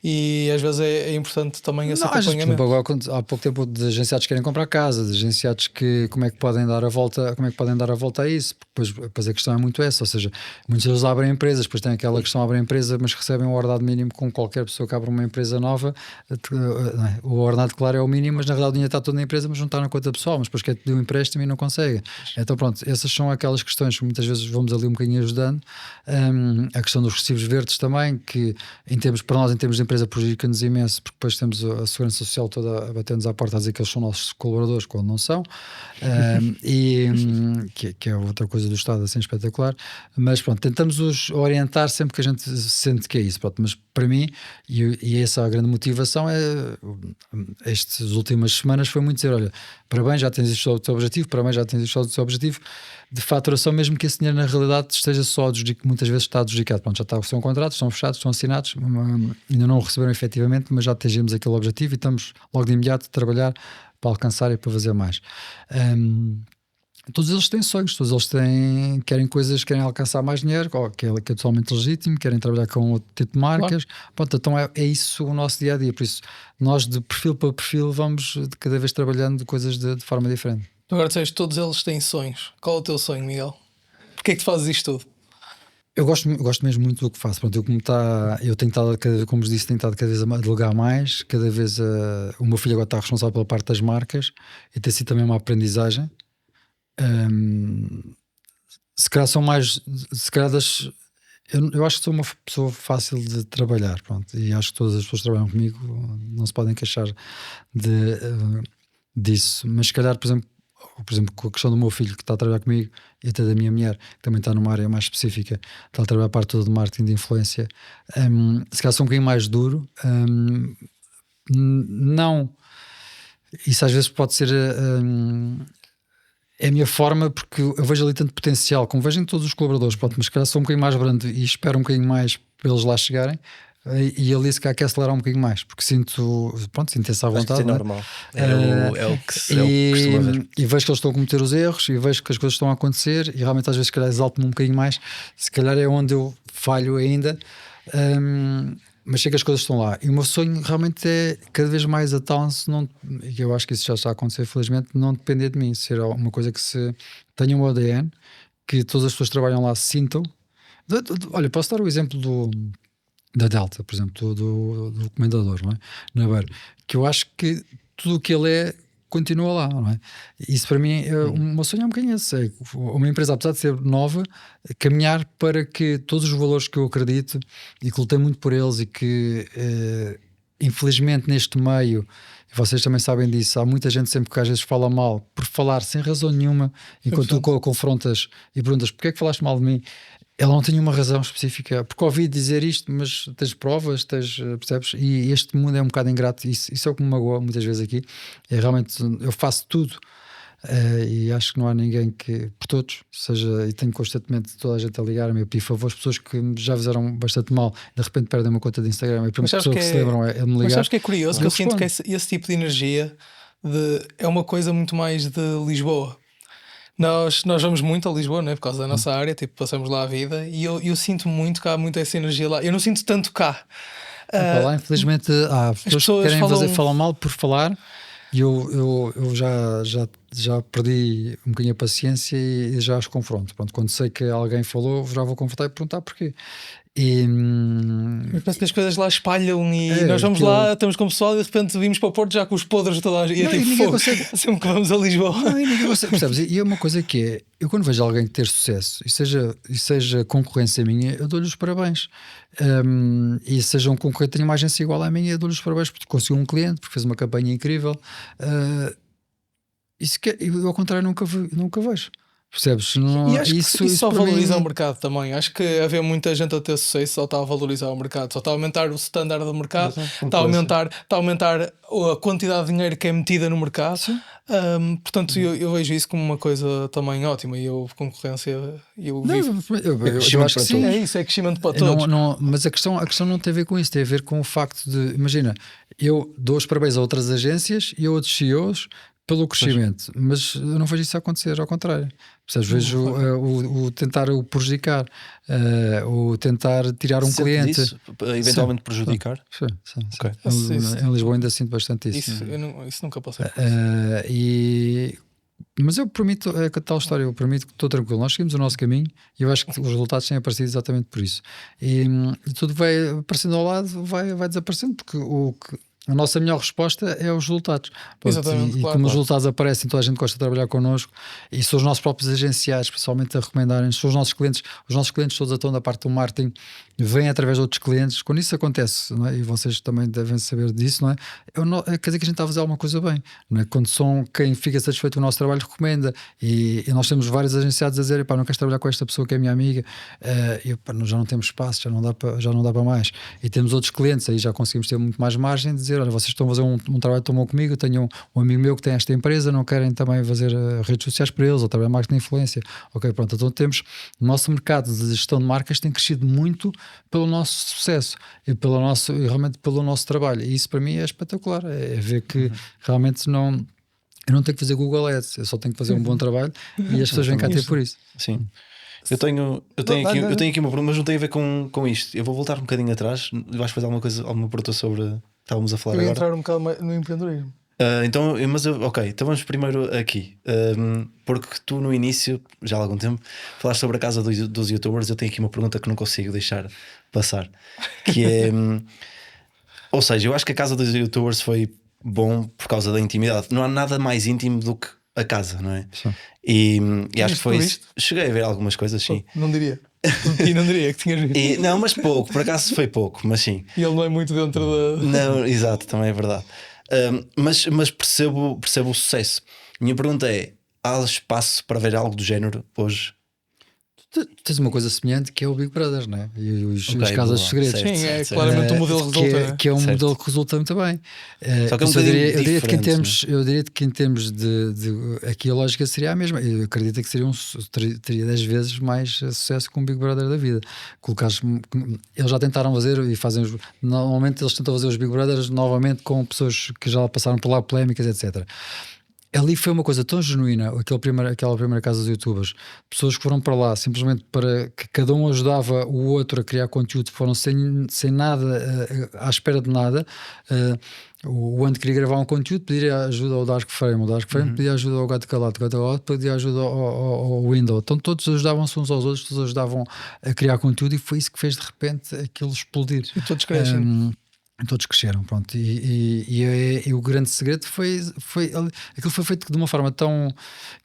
S1: e às vezes é importante também esse
S3: Não, por
S1: acompanhamento.
S3: exemplo, agora, há pouco tempo de agenciados que querem comprar casa, de agenciados que como é que podem dar a volta a isso, porque depois a questão é muito essa, ou seja, muitos deles abrem empresas, depois tem aquela questão, abrem empresa, mas recebem um ordenado mínimo com qualquer pessoa que abre uma empresa nova, o ordenado claro é o mínimo, mas na verdade o dinheiro está todo na empresa, mas não está na conta pessoal, mas depois quer pedir um empréstimo e não consegue. Então pronto, essas são aquelas questões que muitas vezes vamos ali um bocadinho ajudando. A questão dos recibos verdes também, que para nós em termos de empresa prejudica-nos imenso, porque depois temos a Segurança Social toda a bater-nos à porta a dizer que eles são nossos colaboradores quando não são, que é outra coisa do Estado assim espetacular, mas pronto, tentamos orientar sempre que a gente sente que é isso, pronto, mas para mim, e essa é a grande motivação, estas últimas semanas foi muito dizer, olha, parabéns, já tens isto o teu objetivo, parabéns, já tens isto o teu objetivo de faturação, mesmo que esse dinheiro na realidade esteja só muitas vezes está adjudicado, pronto, são contratos, estão fechados, estão assinados, ainda não o receberam efetivamente, mas já atingimos aquele objetivo e estamos logo de imediato a trabalhar para alcançar e para fazer mais. Todos eles têm sonhos, todos eles querem coisas, querem alcançar mais dinheiro, que é totalmente legítimo, querem trabalhar com outro tipo de marcas. Claro. Pronto, então é isso o nosso dia a dia. Por isso, nós de perfil para perfil vamos cada vez trabalhando coisas de forma diferente.
S1: Agora disseste, todos eles têm sonhos. Qual é o teu sonho, Miguel? Porquê é que tu fazes isto tudo?
S3: Eu gosto mesmo muito do que faço. Pronto, eu tenho estado, como vos disse, tenho estado cada vez a delegar mais. Cada vez o meu filho agora está responsável pela parte das marcas e tem sido também uma aprendizagem. Se calhar são mais, eu acho que sou uma pessoa fácil de trabalhar, pronto, e acho que todas as pessoas que trabalham comigo não se podem queixar disso, mas se calhar, por exemplo, com a questão do meu filho que está a trabalhar comigo e até da minha mulher, que também está numa área mais específica, está a trabalhar a parte toda de marketing de influência, se calhar sou um bocadinho mais duro, não, isso às vezes pode ser é a minha forma, porque eu vejo ali tanto potencial, como vejo em todos os colaboradores, pronto, mas se calhar sou um bocadinho mais brando e espero um bocadinho mais para eles lá chegarem, e ali se calhar quer acelerar um bocadinho mais, porque sinto essa vontade.
S2: Acho que é normal, é o que costuma ver.
S3: E vejo que eles estão a cometer os erros, e vejo que as coisas estão a acontecer, e realmente às vezes se calhar exalto-me um bocadinho mais, se calhar é onde eu falho ainda, mas sei que as coisas estão lá. E o meu sonho realmente é cada vez mais a Towns, e eu acho que isso já está a acontecer, felizmente, não depender de mim, ser uma coisa que se tenha um ADN, que todas as pessoas que trabalham lá sintam. Olha, posso dar o exemplo da Delta, por exemplo, do comendador, não é? Na Beira, que eu acho que tudo o que ele é continua lá, não é? Isso para mim, o meu sonho é um bocadinho esse, é uma empresa, apesar de ser nova, caminhar para que todos os valores que eu acredito e que lutei muito por eles e que infelizmente neste meio, e vocês também sabem disso, há muita gente sempre que às vezes fala mal por falar sem razão nenhuma, enquanto tu confrontas e perguntas porque é que falaste mal de mim, ela não tem uma razão específica, porque ouvi dizer isto, mas tens provas, percebes? E este mundo é um bocado ingrato, isso é o que me magoa muitas vezes aqui, é realmente, eu faço tudo, e acho que não há ninguém que, por todos, seja, e tenho constantemente toda a gente a ligar-me, a pedir favor, as pessoas que já fizeram bastante mal, de repente perdem uma conta de Instagram, e a primeira pessoa que se lembram é me ligar.
S1: Mas sabes que é curioso, que eu sinto que esse tipo de energia é uma coisa muito mais de Lisboa. Nós vamos muito a Lisboa, né, por causa da nossa área, tipo, passamos lá a vida, e eu sinto muito que há muita essa energia lá. Eu não sinto tanto cá.
S3: Lá, infelizmente, há pessoas que querem falar mal por falar, e eu já perdi um bocadinho a paciência e já as confronto. Pronto, quando sei que alguém falou, já vou confrontar e perguntar porquê.
S1: Mas parece que as coisas lá espalham e nós vamos lá, estamos com o pessoal e de repente vimos para o Porto já com os podres de toda a gente. E é tipo fogo, sempre que vamos a Lisboa.
S3: Não, e ninguém consegue, percebes? E é uma coisa que é, eu quando vejo alguém ter sucesso e seja concorrência minha, eu dou-lhe os parabéns. E seja um concorrente que tenha uma agência igual à minha, eu dou-lhe os parabéns porque conseguiu um cliente, porque fez uma campanha incrível. Isso que eu ao contrário nunca vejo. Percebes? Não,
S1: e acho que isso só valoriza o mercado também. Acho que haver muita gente a ter sucesso só está a valorizar o mercado, só está a aumentar o standard do mercado, está a aumentar a quantidade de dinheiro que é metida no mercado. Portanto, eu vejo isso como uma coisa também ótima. E eu, concorrência, eu
S3: acho que sim.
S1: É isso, é crescimento para todos.
S3: Mas a questão não tem a ver com isso, tem a ver com o facto de, imagina, eu dou os parabéns a outras agências e a outros CEOs pelo crescimento, mas eu não vejo isso acontecer, ao contrário. Percebes? Vejo o tentar o prejudicar, o tentar tirar um cliente.
S2: Isso, eventualmente prejudicar.
S3: Sim.
S2: Ok.
S3: Em Lisboa ainda sinto bastante isso.
S1: Isso nunca passei.
S3: Mas eu permito, é que tal história, eu permito que estou tranquilo. Nós seguimos o nosso caminho e eu acho que os resultados têm aparecido exatamente por isso. E tudo vai aparecendo ao lado, vai desaparecendo, porque a nossa melhor resposta é os resultados.
S1: Exatamente,
S3: Como os resultados aparecem, toda a gente gosta de trabalhar connosco e são os nossos próprios agenciados, principalmente a recomendarem, são os nossos clientes todos atuam da parte do marketing, vêm através de outros clientes. Quando isso acontece, não é? E vocês também devem saber disso, não é? Quer dizer que a gente está a fazer alguma coisa bem, não é? Quando quem fica satisfeito com o nosso trabalho recomenda, e nós temos vários agenciados a dizer, não queres trabalhar com esta pessoa que é minha amiga, já não temos espaço, já não dá para mais. E temos outros clientes, aí já conseguimos ter muito mais margem de dizer, olha, vocês estão a fazer um trabalho tão bom comigo, eu tenho um amigo meu que tem esta empresa, não querem também fazer redes sociais para eles, ou trabalhar marketing de influência. Ok, pronto, então temos o nosso mercado de gestão de marcas tem crescido muito pelo nosso sucesso e realmente pelo nosso trabalho, e isso para mim é espetacular, é ver que realmente eu não tenho que fazer Google Ads, eu só tenho que fazer um bom trabalho e as pessoas vêm cá ter por isso.
S2: Sim. Eu tenho aqui uma pergunta, mas não tem a ver com isto. Eu vou voltar um bocadinho atrás. Vais fazer alguma pergunta sobre. Estávamos a falar
S1: eu ia
S2: agora.
S1: entrar um bocado mais no empreendedorismo.
S2: Então vamos primeiro aqui, porque tu no início, já há algum tempo, falaste sobre a casa dos youtubers. Eu tenho aqui uma pergunta que não consigo deixar passar, que é, ou seja, eu acho que a casa dos youtubers foi bom por causa da intimidade. Não há nada mais íntimo do que a casa, não é?
S3: Sim.
S2: E acho que foi isso. Cheguei a ver algumas coisas, sim.
S1: Não diria. E não diria que tinhas visto.
S2: Não, mas pouco, por acaso foi pouco, mas sim.
S1: E ele não é muito dentro da.
S2: Não, exato, também é verdade. Mas percebo o sucesso. Minha pergunta é: há espaço para ver algo do género hoje?
S3: Tu tens uma coisa semelhante que é o Big Brother, não é? E as casas de segredos.
S1: Sim, claramente um modelo que resulta.
S3: Que é um modelo que resulta muito bem.
S2: Só que é um
S3: eu diria que em termos de aqui a lógica seria a mesma. Eu acredito que teria 10 vezes mais sucesso com o Big Brother da vida. Eles já tentaram fazer e fazem. Normalmente eles tentam fazer os Big Brothers novamente com pessoas que já passaram por lá, polémicas, etc. Ali foi uma coisa tão genuína, aquela primeira casa dos youtubers, pessoas que foram para lá simplesmente para que cada um ajudava o outro a criar conteúdo, foram sem nada, à espera de nada. O Ant queria gravar um conteúdo, pedir ajuda ao Dark Frame, o Dark Frame pedia ajuda ao Gato Calado, o Gato Calado pedia ajuda ao Window. Então todos ajudavam-se uns aos outros, todos ajudavam a criar conteúdo, e foi isso que fez de repente aquilo explodir.
S1: E todos crescem.
S3: Todos cresceram, pronto. E o grande segredo foi aquilo foi feito de uma forma tão,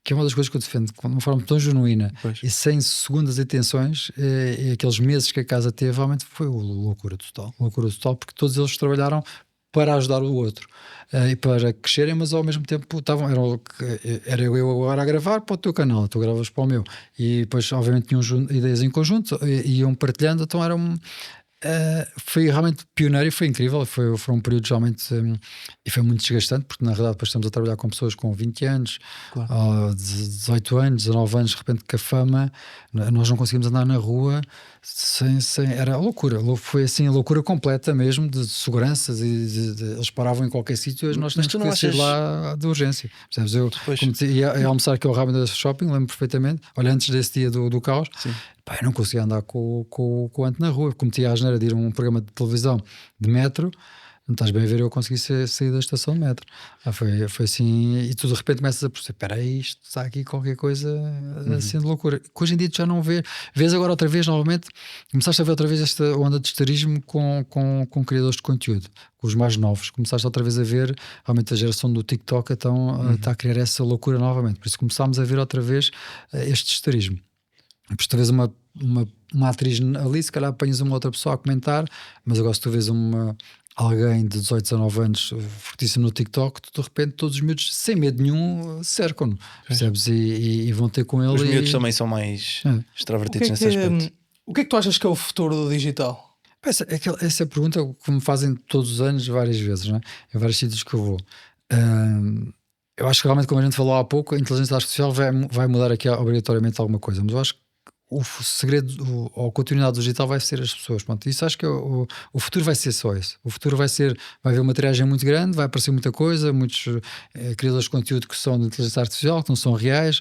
S3: que é uma das coisas que eu defendo, de uma forma tão genuína.
S2: Pois.
S3: E sem segundas intenções. E aqueles meses que a casa teve realmente foi loucura total, porque todos eles trabalharam para ajudar o outro e para crescerem, mas ao mesmo tempo era eu agora a gravar para o teu canal, tu gravas para o meu, e depois obviamente tinham ideias em conjunto e iam partilhando. Então foi realmente pioneiro e foi incrível. Foi um período realmente e foi muito desgastante, porque na realidade depois estamos a trabalhar com pessoas com 20 anos, claro, 18 anos, 19 anos, de repente com a fama, nós não conseguimos andar na rua era loucura. Foi assim, a loucura completa mesmo, de seguranças e eles paravam em qualquer sítio e nós tínhamos que sair lá de urgência. Percebes? Eu ia almoçar aqui ao Rabida Shopping, lembro perfeitamente, olha, antes desse dia do caos. Sim. Pá, eu não conseguia andar com o Ant na rua, cometi a asneira de ir a um programa de televisão de metro. Não estás bem a ver, eu consegui sair da estação de metro. Foi assim, e tu de repente começas a perceber, espera aí, isto está aqui qualquer coisa assim de loucura, que hoje em dia tu já não vês agora outra vez, novamente, começaste a ver outra vez esta onda de estarismo com criadores de conteúdo, com os mais novos, começaste outra vez a ver, realmente a geração do TikTok então está a criar essa loucura novamente, por isso começámos a ver outra vez este estarismo. Depois tu vês uma atriz ali, se calhar apanhas uma outra pessoa a comentar, mas agora se tu vês alguém de 18, 19 anos fortíssimo no TikTok, de repente todos os miúdos sem medo nenhum cercam-no, percebes? E vão ter com ele.
S2: Os miúdos também são mais extrovertidos nesse aspecto.
S1: O que é que tu achas que é o futuro do digital?
S3: Essa é a pergunta que me fazem todos os anos, várias vezes, não é? Em vários sítios que eu vou. Eu acho que realmente, como a gente falou há pouco, a inteligência artificial vai mudar aqui obrigatoriamente alguma coisa, mas eu acho que o segredo ou a continuidade do digital vai ser as pessoas. Pronto, isso acho que o futuro vai ser só isso. O futuro vai haver uma triagem muito grande, vai aparecer muita coisa, muitos criadores de conteúdo que são de inteligência artificial, que não são reais,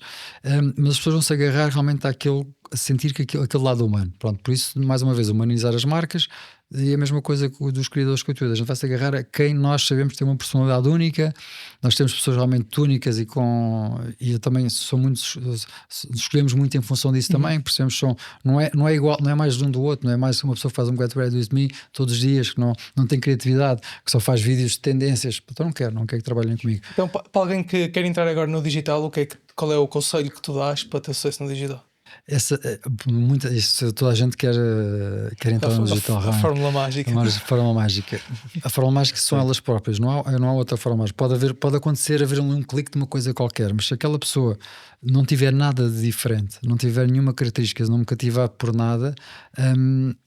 S3: mas as pessoas vão se agarrar realmente àquele, a sentir que aquele lado humano. Pronto, por isso, mais uma vez, humanizar as marcas. E a mesma coisa dos criadores de conteúdo, a gente vai se agarrar a quem nós sabemos ter uma personalidade única. Nós temos pessoas realmente únicas e eu também sou muito, escolhemos muito em função disso também, percebemos que não é igual, não é mais de um do outro, não é mais uma pessoa que faz um Get Ready With Me todos os dias, que não tem criatividade, que só faz vídeos de tendências. Então não quero que trabalhem comigo.
S1: Então, para alguém que quer entrar agora no digital, qual é o conselho que tu dás para ter sucesso no digital?
S3: Toda a gente quer entrar no digital.
S1: A fórmula mágica. A
S3: fórmula mágica são elas próprias, não há outra fórmula mágica. Pode acontecer haver um clique de uma coisa qualquer, mas se aquela pessoa não tiver nada de diferente, não tiver nenhuma característica, não me cativar por nada,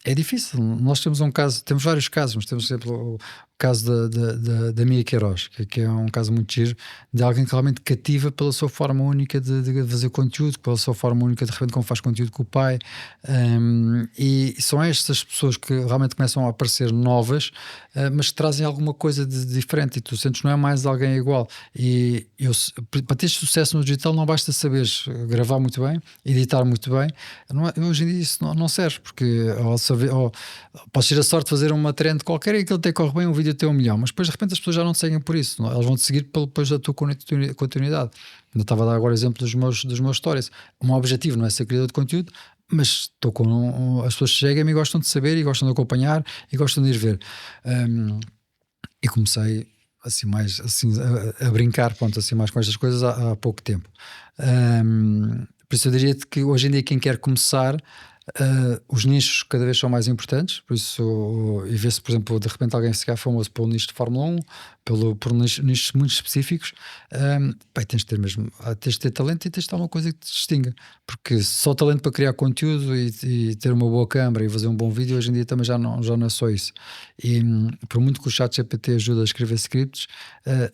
S3: é difícil. Nós temos temos vários casos, mas temos, por exemplo, o caso da Mia Queiroz, que é um caso muito giro, de alguém que realmente cativa pela sua forma única de fazer conteúdo, pela sua forma única de repente como faz conteúdo com o pai, e são estas pessoas que realmente começam a aparecer novas, mas que trazem alguma coisa de diferente, e tu sentes que não é mais alguém igual. E para ter sucesso no digital não basta saberes gravar muito bem, editar muito bem. Hoje em dia isso não serve, porque podes ter a sorte de fazer uma trend qualquer e aquilo até corre bem, um vídeo tem 1 milhão, mas depois de repente as pessoas já não te seguem por isso, elas vão te seguir depois da tua continuidade. Ainda estava a dar agora exemplo dos meus stories. O meu objetivo não é ser criador de conteúdo, mas estou as pessoas chegam-me e gostam de saber, e gostam de acompanhar, e gostam de ir ver. E comecei assim mais assim, a brincar, pronto, assim mais com estas coisas há pouco tempo. Por isso eu diria-te que hoje em dia quem quer começar, os nichos cada vez são mais importantes, por isso, e vê-se, por exemplo, de repente alguém ficar famoso pelo nicho de Fórmula 1, por nichos muito específicos, tens de ter talento e tens de ter uma coisa que te distinga, porque só talento para criar conteúdo e ter uma boa câmara e fazer um bom vídeo hoje em dia também já não é só isso. E por muito que o ChatGPT ajude a escrever scripts,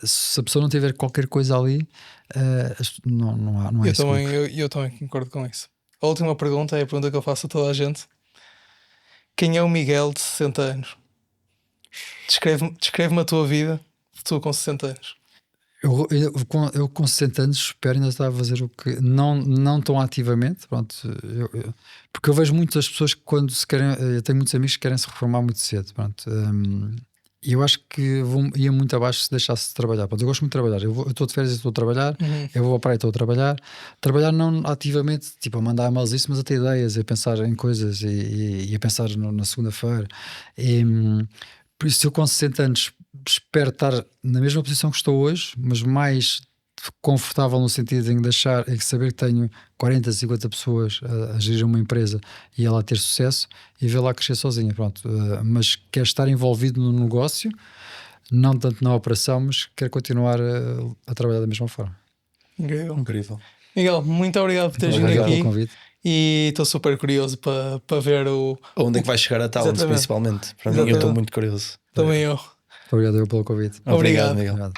S3: se a pessoa não tiver qualquer coisa ali, não é
S1: eu também concordo com isso. A última pergunta é a pergunta que eu faço a toda a gente. Quem é o Miguel de 60 anos? Descreve-me a tua vida, tu com 60 anos.
S3: Eu com 60 anos espero ainda estar a fazer o que não tão ativamente, pronto, porque eu vejo muitas pessoas que quando se querem, eu tenho muitos amigos que querem se reformar muito cedo, pronto, e eu acho que ia muito abaixo se deixasse de trabalhar. Pronto, eu gosto muito de trabalhar, eu estou de férias e estou a trabalhar, eu vou à praia e estou a trabalhar não ativamente, tipo a mandar e-mails isso, mas a ter ideias, a pensar em coisas e a pensar na segunda-feira. Por isso eu com 60 anos espero estar na mesma posição que estou hoje, mas mais confortável no sentido em saber que tenho 40, 50 pessoas a gerir uma empresa e ela a ter sucesso e ver lá crescer sozinha, pronto. Mas quero estar envolvido no negócio, não tanto na operação, mas quero continuar a trabalhar da mesma forma.
S2: Incrível.
S1: Miguel, muito obrigado por teres vindo
S3: Obrigado
S1: aqui
S3: pelo convite.
S1: e estou super curioso para ver onde
S2: é que vai chegar a Talent, principalmente. Para mim, eu estou muito curioso.
S1: Também eu.
S3: Obrigado pelo convite.
S1: Obrigado.
S2: Miguel.